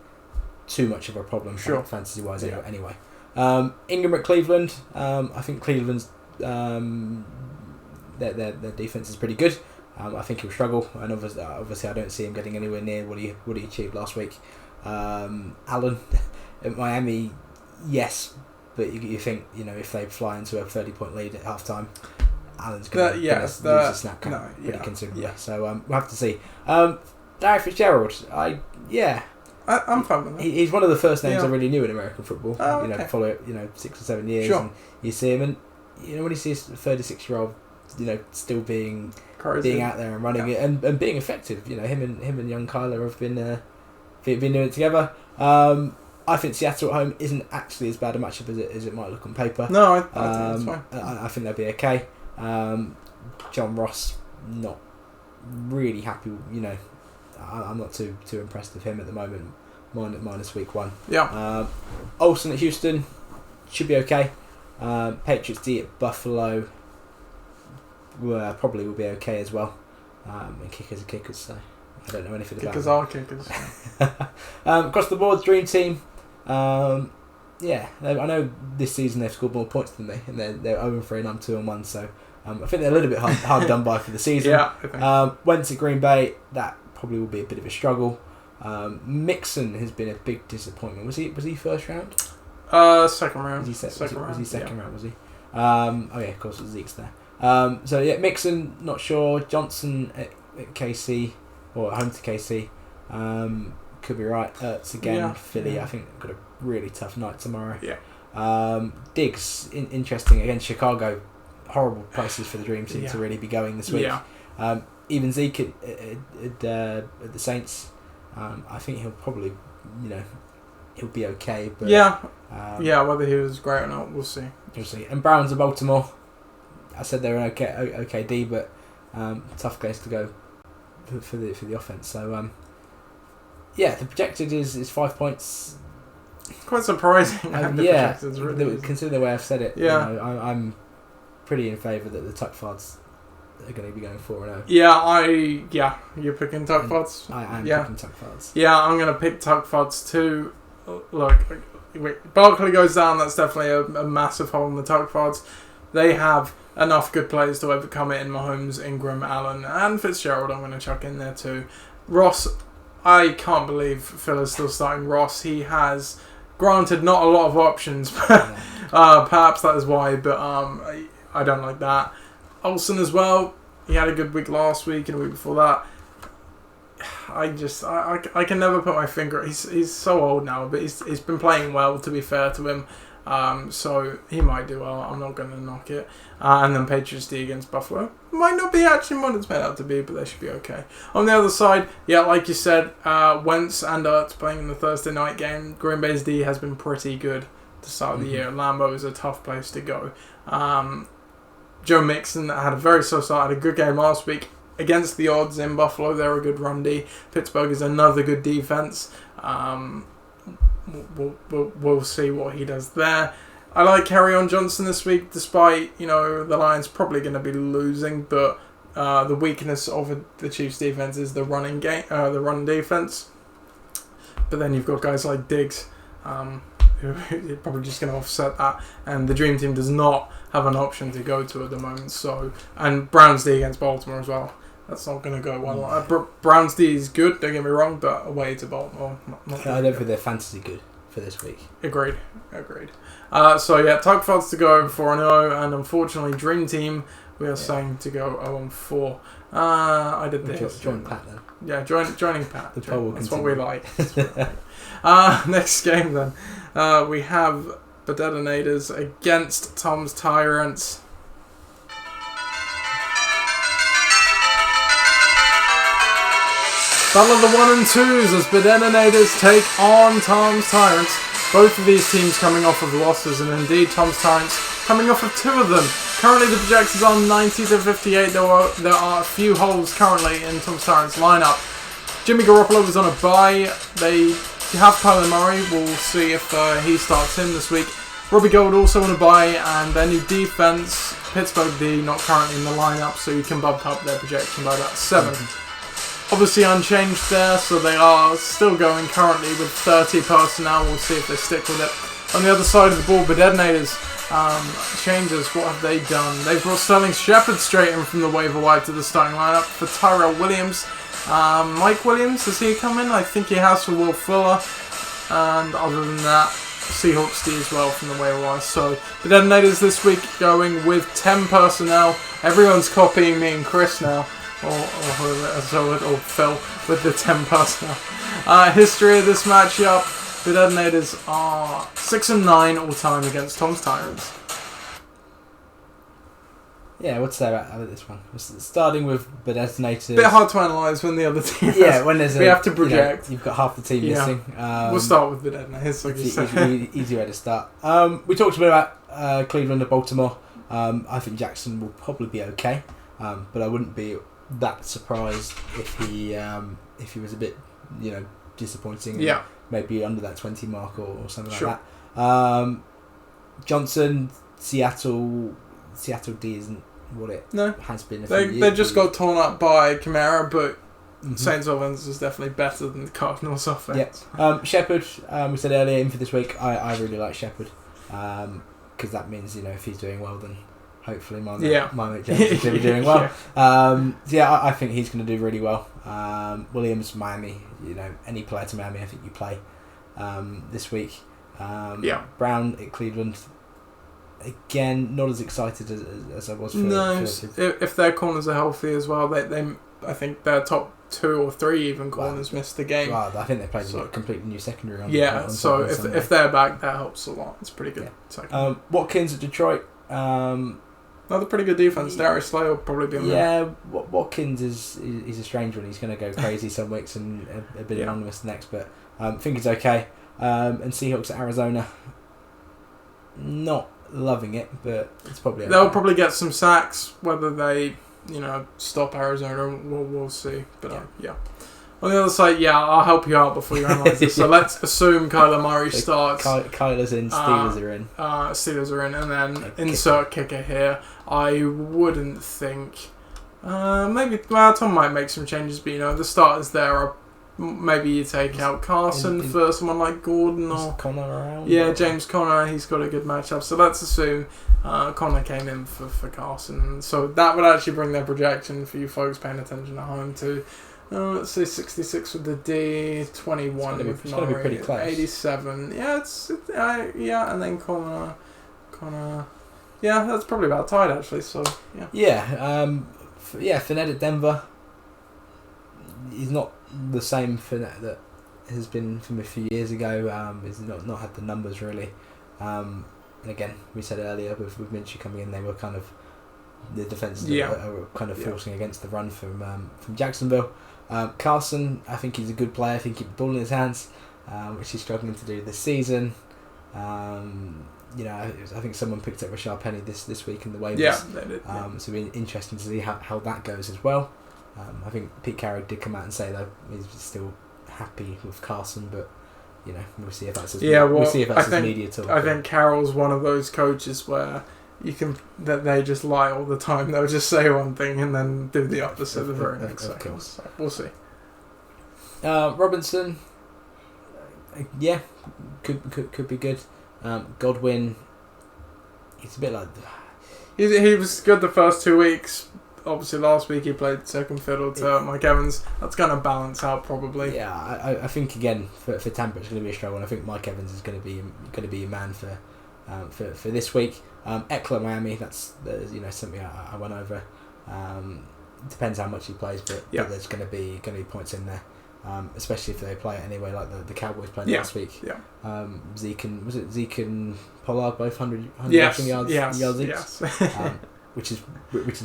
too much of a problem fantasy-wise anyway. Ingram at Cleveland. I think Cleveland's their defense is pretty good. I think he'll struggle, and obviously I don't see him getting anywhere near what he achieved last week. Allen at Miami, yes, but you think if they fly into a 30-point lead at halftime, Allen's going to lose the snap count pretty considerably. Yeah. So we'll have to see. Larry Fitzgerald, I'm fine with that. He's one of the first names I really knew in American football. Okay. Follow it, 6 or 7 years, and you see him, and when you see a 36-year-old, still being out there and running it and being effective. Him and young Kyler have been doing it together. I think Seattle at home isn't actually as bad a matchup as it might look on paper. No, I think that's fine. I think they'll be okay. John Ross, not really happy. I'm not too impressed with him at the moment. Minus week 1. Yeah. Olsen at Houston should be okay. Patriots D at Buffalo probably will be okay as well. And kickers are kickers, so I don't know anything about them. Kickers. Across the board, Dream Team. I know this season they've scored more points than me, and they're 0-3 and I'm 2-1. So I think they're a little bit hard done by for the season. Yeah. Wentz at Green Bay, that probably will be a bit of a struggle. Mixon has been a big disappointment. Was he first round? Second round. Was he second round? Was he? Of course, Zeke's there. Mixon, not sure. Johnson at KC, or home to KC, could be right. Ertz again, Philly. Yeah. I think got a really tough night tomorrow. Yeah. Diggs, interesting again. Chicago, horrible places for the Dream Team to really be going this week. Yeah. Even Zeke at the Saints, I think he'll probably, he'll be okay. But whether he was great or not, we'll see. We'll see. And Browns of Baltimore, I said they're an okay D, but tough place to go for the offense. So the projected is 5 points. Quite surprising. Consider the way I've said it. Yeah, I'm pretty in favour that the Tuck Fards are going to be going 4-0. You're picking Tuck Fards. I am picking Tuck Fards. Yeah, I'm going to pick Tuck Fards too. Look, Barkley goes down. That's definitely a massive hole in the Tuck Fards. They have enough good players to overcome it in Mahomes, Ingram, Allen, and Fitzgerald. I'm going to chuck in there too. Ross, I can't believe Phil is still starting Ross. He has, granted, not a lot of options, but perhaps that is why. But I don't like that. Olsen as well. He had a good week last week and the week before that. I can never put my finger. He's so old now, but he's been playing well. To be fair to him, so he might do well. I'm not going to knock it. And then Patriots D against Buffalo might not be actually what it's made out to be, but they should be okay. On the other side, like you said, Wentz and Ertz playing in the Thursday night game. Green Bay's D has been pretty good to start the year. Lambeau is a tough place to go. Joe Mixon had a very slow start. Had a good game last week against the odds in Buffalo. They're a good run D. Pittsburgh is another good defense. We'll see what he does there. I like Kerryon Johnson this week, despite the Lions probably going to be losing, but the weakness of the Chiefs' defense is the running game, the run defense. But then you've got guys like Diggs, who are probably just going to offset that, and the Dream Team does not have an option to go to at the moment. So, and Browns D against Baltimore as well. That's not going to go well. Browns D is good, don't get me wrong, but away to Baltimore. I don't think they're fantasy good for this week. Agreed. Tuck Fards to go 4-0, and unfortunately, Dream Team, we are saying to go 0-4. I did this. Join Pat then. Yeah, joining Pat. That's what we like. Next game then. We have the Detonators against Tom's Tyrants. Battle of the 1 and 2s as the Detonators take on Tom's Tyrants. Both of these teams coming off of losses, and indeed Tom's Tyrants coming off of 2 of them. Currently the projections are 90-58. There are a few holes currently in Tom's Tyrants lineup. Jimmy Garoppolo was on a bye. They have Kyler Murray. We'll see if he starts in this week. Robbie Gould also on a bye, and their new defense, Pittsburgh D, not currently in the lineup, so you can bump up their projection by about 7. Obviously unchanged there, so they are still going currently with 30 personnel. We'll see if they stick with it. On the other side of the ball, the Detonators changes. What have they done? They've brought Sterling Shepard straight in from the waiver wire to the starting lineup for Tyrell Williams. Mike Williams, does he come in? I think he has for Will Fuller. And other than that, Seahawks D as well from the waiver wire. So the Detonators this week going with 10 personnel. Everyone's copying me and Chris now. Or Phil with the 10 personnel. History of this matchup: the Detonators are 6-9 all time against Tom's Tyrants. Yeah, what to say about this one? Starting with the Detonators. Bit hard to analyse when the other team. When there's we have to project. You've got half the team missing. We'll start with the Detonators. Like it's an easy way to start. We talked a bit about Cleveland and Baltimore. I think Jackson will probably be okay, but I wouldn't be that surprised if he was a bit disappointing. Yeah. Maybe under that 20 mark or something like that. Johnson, Seattle D isn't what it has been. They just got torn up by Kamara, but Saints offense is definitely better than the Cardinals offense. Yeah. Shepard, we said earlier in for this week. I really like Shepard because that means if he's doing well, then hopefully my mate James is going to be doing well. I think he's going to do really well. Williams, Miami, any player to Miami, I think you play this week. Brown at Cleveland, again, not as excited as I was for if their corners are healthy as well, they I think their top 2 or 3 even corners missed the game. Well, I think they played a completely new secondary on if they're back, that helps a lot. It's pretty good. Watkins at Detroit, another pretty good defense. Darius Slay will probably be on there. Watkins he's a strange one. He's going to go crazy some weeks and a bit anonymous next, but I think he's okay. And Seahawks at Arizona, not loving it, but it's probably okay. They'll probably get some sacks. Whether they stop Arizona, we'll see. But on the other side, I'll help you out before you analyse this. So let's assume Kyler Murray starts. Kyler's in, Steelers are in. Steelers are in, and then insert kicker here. I wouldn't think. Tom might make some changes, but the starters there are. Maybe you take out Carson for someone like Gordon or Connor around. James Conner. He's got a good matchup. So let's assume Connor came in for Carson. So that would actually bring their projection for you folks paying attention at home to, let's say 66 with the D, 21 with Murray, be pretty close. 87. And then Connor. That's probably about tied actually. So Fournette at Denver. He's not the same Fournette that has been from a few years ago. He's not had the numbers really. And again, we said earlier with Minshew coming in, they were kind of the defenses are kind of forcing against the run from Jacksonville. Carson, I think he's a good player. I think he keep the ball in his hands, which he's struggling to do this season. I think someone picked up Rashard Penny this week in the waivers. Yeah, they did. So it'll be interesting to see how that goes as well. I think Pete Carroll did come out and say that he's still happy with Carson, but we'll see if that's his media talk. I think Carroll's one of those coaches where that they just lie all the time. They'll just say one thing and then do the opposite the very next second. So we'll see. Robinson, could be good. Godwin, he's a bit like he was good the first 2 weeks. Obviously, last week he played second fiddle to Mike Evans. That's going to balance out probably. Yeah, I think again for Tampa it's going to be a struggle. And I think Mike Evans is going to be a man for this week. Eckler Miami. That's something I went over. Depends how much he plays, but there's going to be points in there. Especially if they play it anyway, like the Cowboys played last week. Yeah. Zeke and Pollard both 100 rushing yards. Yes. Which is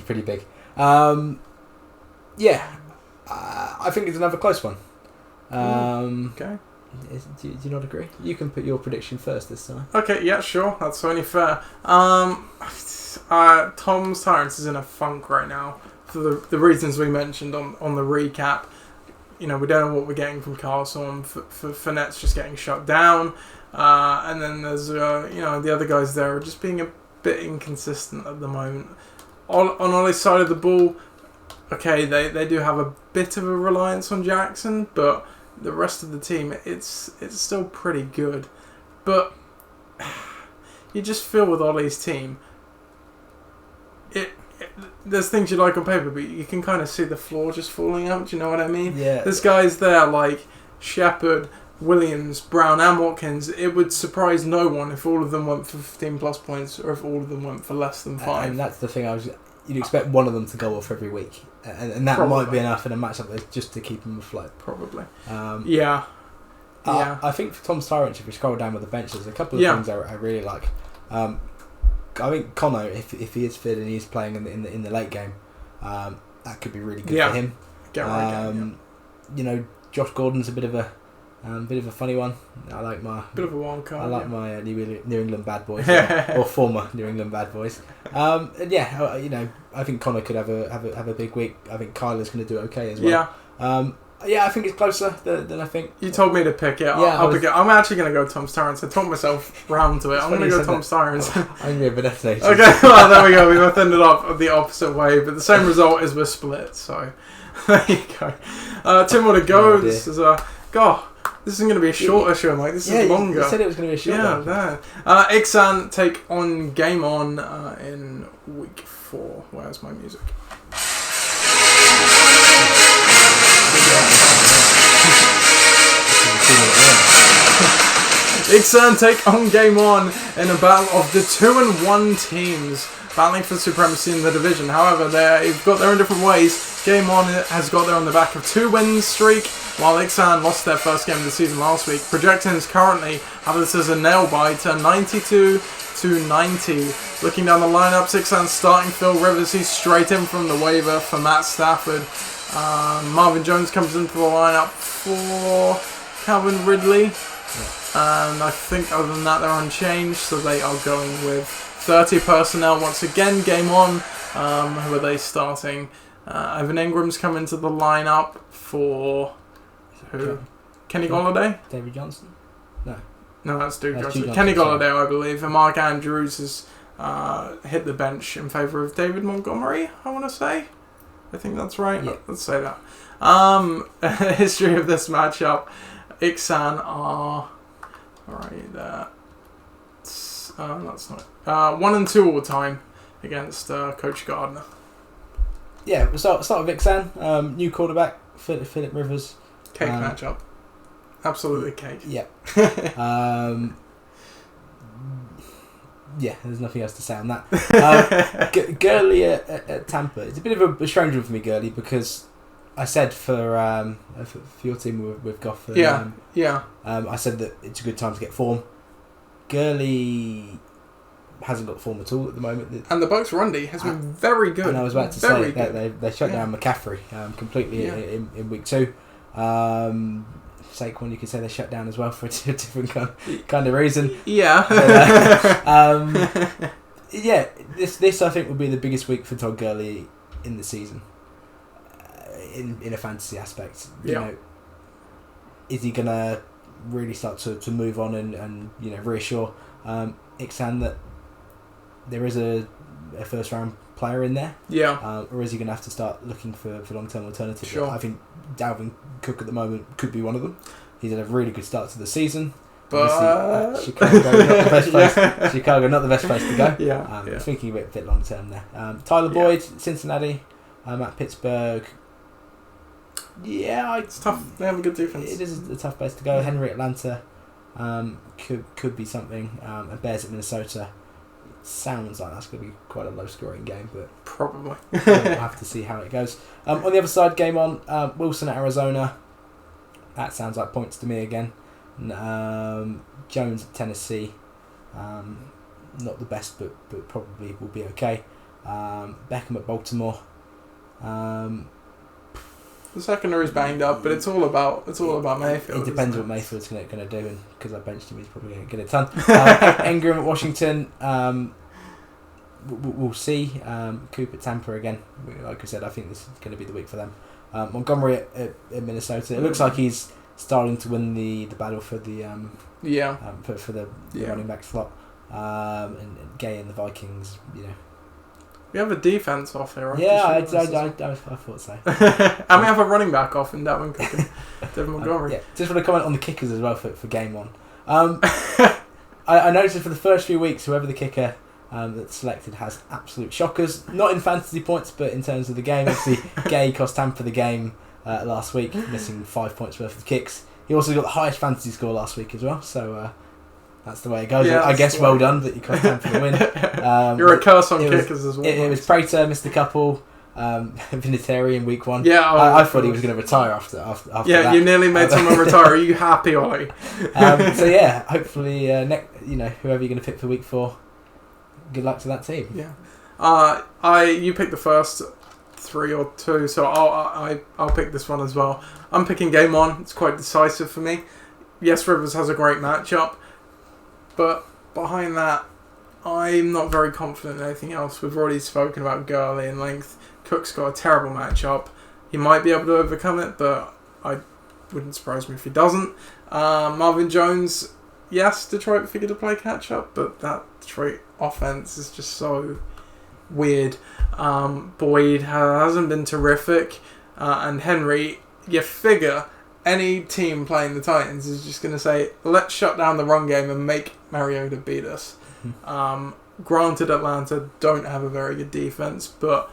pretty big. I think it's another close one. Okay. Do you not agree? You can put your prediction first this time. Okay, yeah, sure. That's only fair. Tom's Tyrants is in a funk right now for the reasons we mentioned on the recap. We don't know what we're getting from Carson. Fournette's just getting shut down. And then there's, the other guys there are just being a bit inconsistent at the moment. On Ollie's side of the ball, okay, they do have a bit of a reliance on Jackson, but the rest of the team, it's still pretty good. But you just feel with Ollie's team, there's things you like on paper, but you can kind of see the floor just falling out. Do you know what I mean? Yeah. There's guys there like Shepard, Williams, Brown and Watkins. It would surprise no one if all of them went for 15 plus points or if all of them went for less than 5. And that's the thing, you'd expect one of them to go off every week. And that might be enough in a matchup like just to keep them afloat. Probably. I think for Tom's Tyrants, if we scroll down with the bench, there's a couple of things I really like. I think Connor, if he is fit and he's playing in the late game, that could be really good for him. Josh Gordon's a bit of a funny one. I like my bit of a wild card. I like my New England Bad Boys or former New England Bad Boys. I think Connor could have a big week. I think Kyler's going to do okay as well. I think it's closer than I think. You told me to pick it. I'll pick it. I'm actually going to go Tom's Tyrants. I talked myself round to it. I'm going to go Tom's Tyrants. I'm going to be a bit ethnic. Okay, well, there we go. We both ended up the opposite way, but the same result is we're split. So there you go. Tim, want to go? This is This isn't going to be a shorter show, Mike. This is longer. You said it was going to be a shorter. Yeah, there. Ixan take on Game On in week 4. Where's my music? Ixan take on Game On in a battle of the 2-1 teams battling for supremacy in the division. However, they've got there in different ways. Game On has got there on the back of 2-win streak, while Ixan lost their first game of the season last week. Projections currently have this as a nail biter, 92-90. Looking down the lineups, Ixan's starting Phil Rivers. He's straight in from the waiver for Matt Stafford. Marvin Jones comes into the lineup for Calvin Ridley. And I think other than that they're unchanged, so they are going with 30 personnel once again. Game On. Who are they starting? Evan Ingram's come into the lineup for who? Kenny Golladay? David Johnson? No, that's Duke Johnson. Kenny Golladay, I believe. And Mark Andrews has hit the bench in favour of David Montgomery, I want to say. I think that's right. Yeah. Let's say that. History of this matchup. Ixan are... Alright, that's not 1-2 all the time against Coach Gardner. Yeah, we'll start with Ixan. New quarterback, Philip Rivers. Cake matchup. Absolutely cake. Yeah. Yeah, there's nothing else to say on that. Gurley at Tampa. It's a bit of a strange one for me, Gurley, because I said for your team with Goff. I said that it's a good time to get form. Gurley hasn't got form at all at the moment. And the Bucks' run D has been very good. And I was about to say that they shut down McCaffrey completely in week 2. Saquon, you could say they shut down as well for a different kind of reason. Yeah. This I think will be the biggest week for Todd Gurley in the season. In a fantasy aspect, you know, is he gonna really start to move on and reassure Ixan that there is a first round player in there? Yeah. Or is he gonna have to start looking for long term alternatives? Sure. I think Dalvin Cook at the moment could be one of them. He's had a really good start to the season. But Chicago not the best place. Chicago not the best place to go. Yeah. Thinking a bit long term there. Tyler Boyd, Cincinnati, at Pittsburgh. Yeah, it's tough. They have a good defense. It is a tough place to go. Henry Atlanta could be something. And Bears at Minnesota. Sounds like that's going to be quite a low scoring game, but probably we'll have to see how it goes. On the other side, Game On, Wilson at Arizona. That sounds like points to me again. Jones at Tennessee. Not the best, but probably will be okay. Beckham at Baltimore. The secondary's banged up, but it's all about Mayfield. It depends what Mayfield's going to do, and because I benched him, he's probably going to get it done. Ingram at Washington. We'll see. Coop at Tampa again. Like I said, I think this is going to be the week for them. Montgomery at Minnesota. It looks like he's starting to win the battle for the for the running back slot. And Gay and the Vikings. We have a defense off here, right? Yeah, I thought so. And we have a running back off in Dalvin Cook and David Montgomery. Just want to comment on the kickers as well for Game On. I noticed for the first few weeks, whoever the kicker that's selected has absolute shockers. Not in fantasy points, but in terms of the game. Obviously, Gay cost Tampa the game last week, missing 5 points worth of kicks. He also got the highest fantasy score last week as well, so... that's the way it goes. I guess well done that you cost time for the win. You're a curse on kickers as well. It was Prater, missed a couple. Vinatieri in week 1. Yeah, I thought he was going to retire after that. Yeah, you nearly made someone retire. Are you happy, Ollie? Hopefully, whoever you're going to pick for week 4, good luck to that team. Yeah. You picked the first 3 or 2, so I'll pick this one as well. I'm picking Game On. It's quite decisive for me. Yes, Rivers has a great matchup. But behind that, I'm not very confident in anything else. We've already spoken about Gurley in length. Cook's got a terrible matchup. He might be able to overcome it, but I wouldn't surprise me if he doesn't. Marvin Jones, yes, Detroit figured to play catch up, but that Detroit offense is just so weird. Boyd hasn't been terrific, and Henry, you figure any team playing the Titans is just going to say, let's shut down the run game and make Mariota beat us. Granted, Atlanta don't have a very good defense, but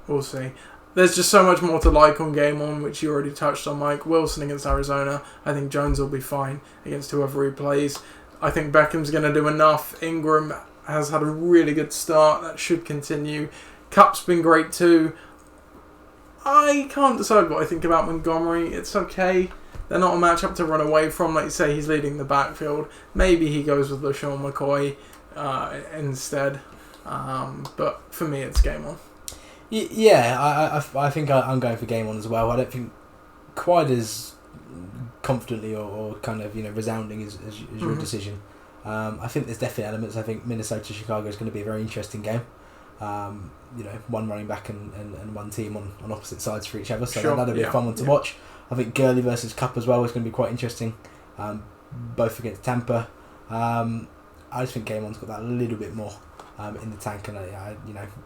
we'll see. There's just so much more to like on game on, which you already touched on, Mike. Wilson against Arizona. I think Jones will be fine against whoever he plays. I think Beckham's going to do enough. Ingram has had a really good start. That should continue. Kupp's been great too. I can't decide what I think about Montgomery. It's okay. They're not a matchup to run away from. Like you say, he's leading the backfield. Maybe he goes with LaShawn McCoy instead. But for me, it's game on. Yeah, I think I'm going for game on as well. I don't think quite as confidently or kind of resounding as your decision. I think there's definite elements. I think Minnesota-Chicago is going to be a very interesting game. One running back and one team on opposite sides for each other, so that'll be a fun one to watch. I think Gurley versus Kupp as well is going to be quite interesting, both against Tampa. I just think game on's got that a little bit more in the tank, and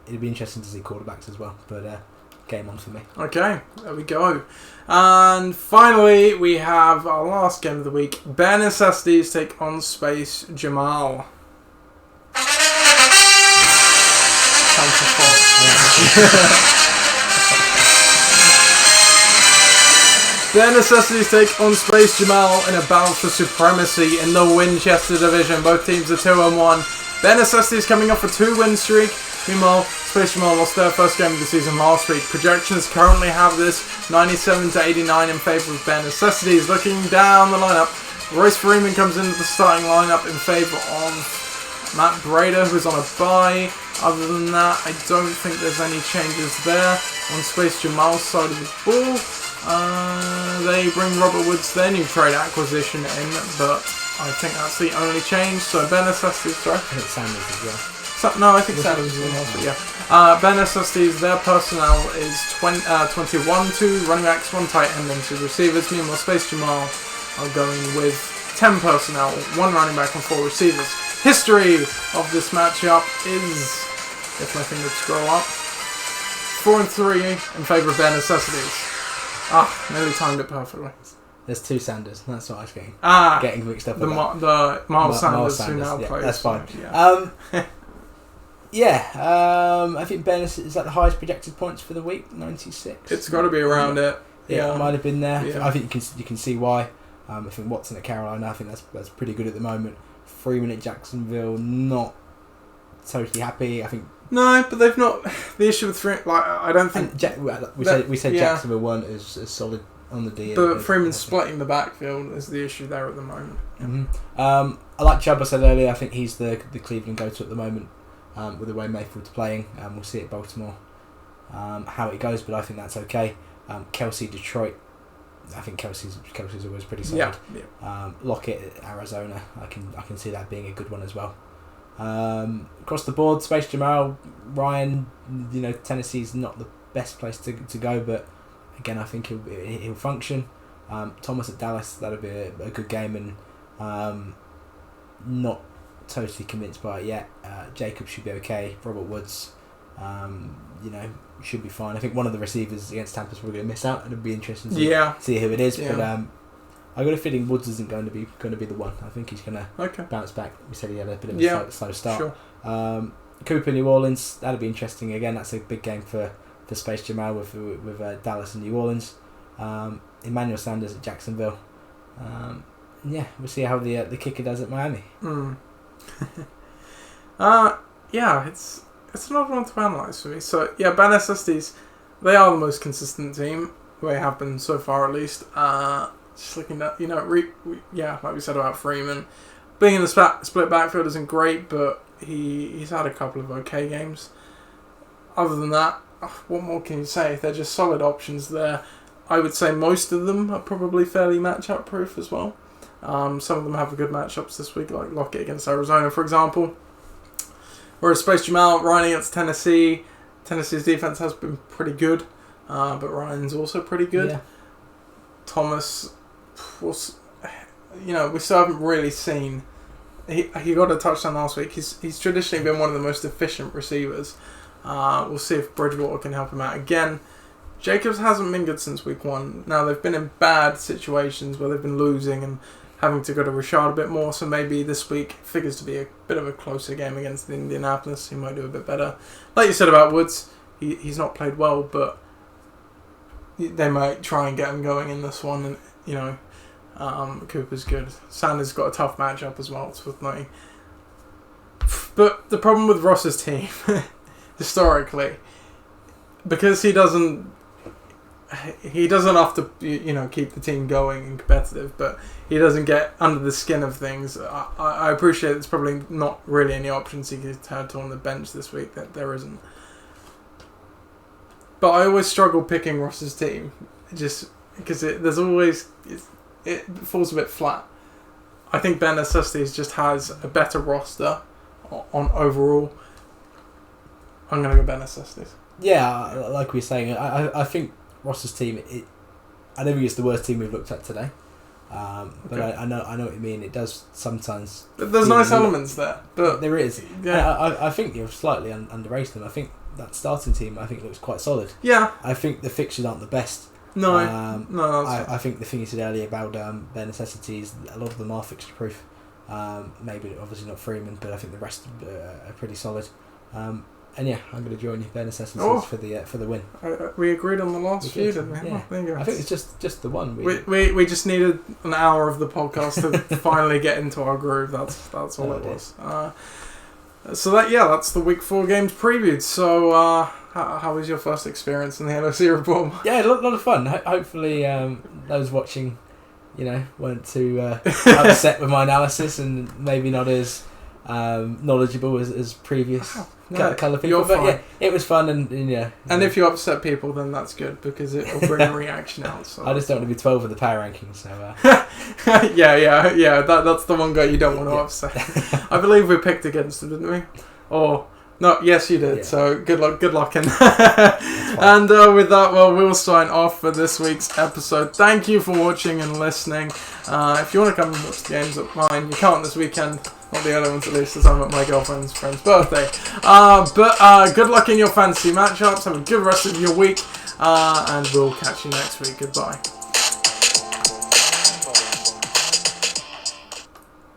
it'd be interesting to see quarterbacks as well, but game on for me. Okay, there we go. And finally, we have our last game of the week. Bare Necessities take on Space Jamal. Bare Necessities take on Space Jamal in a battle for supremacy in the Winchester division. Both teams are 2-1. Bare Necessities coming off a 2-win streak. Meanwhile, Space Jamal lost their first game of the season last week. Projections currently have this 97-89 in favour of Bare Necessities. Looking down the lineup, Royce Freeman comes into the starting lineup in favour of Matt Breida, who's on a bye. Other than that, I don't think there's any changes there. On Space Jamal's side of the ball, they bring Robert Woods, their new trade acquisition, in, but I think that's the only change. So Bare Necessities, sorry? I think Sanders as well. No, I think Sanders is in also, yeah. Bare Necessities, their personnel is 21, 2 running backs, 1 tight end and 2 receivers. Meanwhile, Space Jamal are going with 10 personnel, 1 running back and 4 receivers. History of this matchup is, if my fingers scroll up, 4-3 in favour of Bare Necessities. Nearly timed it perfectly. There's 2 Sanders. That's what I was getting mixed up. The Miles Sanders who now plays. That's fine. Yeah. I think Ben is that the highest projected points for the week, 96. It's got to be around it. Yeah, it might have been there. Yeah. I think you can see why. I think Watson at Carolina, I think that's pretty good at the moment. Freeman at Jacksonville, not totally happy. I think. No, but they've not. The issue with Freeman, I don't think. We said Jacksonville weren't as solid on the D. But Freeman's splitting the backfield is the issue there at the moment. Mm-hmm. I like Chubb. I said earlier. I think he's the Cleveland go-to at the moment. With the way Mayfield's playing, we'll see at Baltimore how it goes, but I think that's okay. Kelsey, Detroit. I think Kelsey's always pretty solid. Yeah. Lockett, Arizona. I can see that being a good one as well. Across the board, Space Jamal, Ryan. Tennessee's not the best place to go, but again, I think he'll function. Thomas at Dallas, that'll be a good game, and not totally convinced by it yet. Jacobs should be okay. Robert Woods, should be fine. I think one of the receivers against Tampa's probably going to miss out. It'll be interesting to see who it is. Yeah. But I got a feeling Woods isn't going to be the one. I think he's going to bounce back. We said he had a bit of a slow start. Sure. Cooper, New Orleans, that'll be interesting. Again, that's a big game for Space Jamal with Dallas and New Orleans. Emmanuel Sanders at Jacksonville. We'll see how the kicker does at Miami. It's another one to analyse for me. So Bare Necessities, they are the most consistent team. They have been so far, at least. Just looking at like we said about Freeman, being in the split backfield isn't great, but he's had a couple of okay games. Other than that, what more can you say? They're just solid options there. I would say most of them are probably fairly matchup proof as well. Some of them have good matchups this week, like Lockett against Arizona, for example. Whereas Space Jamal, Ryan against Tennessee. Tennessee's defense has been pretty good, but Ryan's also pretty good. Yeah. Thomas, we still haven't really seen. He got a touchdown last week. He's traditionally been one of the most efficient receivers. We'll see if Bridgewater can help him out again. Jacobs hasn't been good since week 1. Now, they've been in bad situations where they've been losing and having to go to Rashad a bit more, so maybe this week figures to be a bit of a closer game against Indianapolis. He might do a bit better. Like you said about Woods, he's not played well, but they might try and get him going in this one, and Cooper's good. Sanders got a tough matchup as well. It's worth noting. But the problem with Ross's team, historically, because he doesn't have to keep the team going and competitive, but he doesn't get under the skin of things. I appreciate it's probably not really any options he could have on the bench this week, that there isn't. But I always struggle picking Ross's team, just because it falls a bit flat. I think Ben Necessities just has a better roster on overall. I'm going to go Ben Necessities. Yeah, like we were saying, I think Ross's team, I don't think it's the worst team we've looked at today. But okay. I know what you mean. It does sometimes. There's nice elements there, but there is. Yeah, I think you're slightly underrated them. I think that starting team looks quite solid. Yeah, I think the fixtures aren't the best. No, I think the thing you said earlier about their necessities, a lot of them are fixture proof. Maybe obviously not Freeman, but I think the rest are pretty solid. And yeah, I'm going to join you, bare necessities for the win. We agreed on the last few, didn't we? Yeah. There you go. I think it's just the one. We just needed an hour of the podcast to finally get into our groove. That's all it was. So that's the week 4 games previewed. So how was your first experience in the LOC report? Yeah, a lot of fun. Hopefully those watching, weren't too upset with my analysis and maybe not as knowledgeable as previous colour people. But yeah, it was fun and yeah. And if you upset people, then that's good because it will bring a reaction out. So. I just don't want to be 12 in the power rankings. So yeah. That's the one guy you don't want to upset. I believe we picked against him, didn't we? Or no? Yes, you did. Yeah. So good luck, and with that, we'll sign off for this week's episode. Thank you for watching and listening. If you want to come and watch the games at mine, you can't this weekend. Not the other ones at least, as I'm at my girlfriend's friend's birthday. But good luck in your fantasy matchups. Have a good rest of your week, and we'll catch you next week. Goodbye.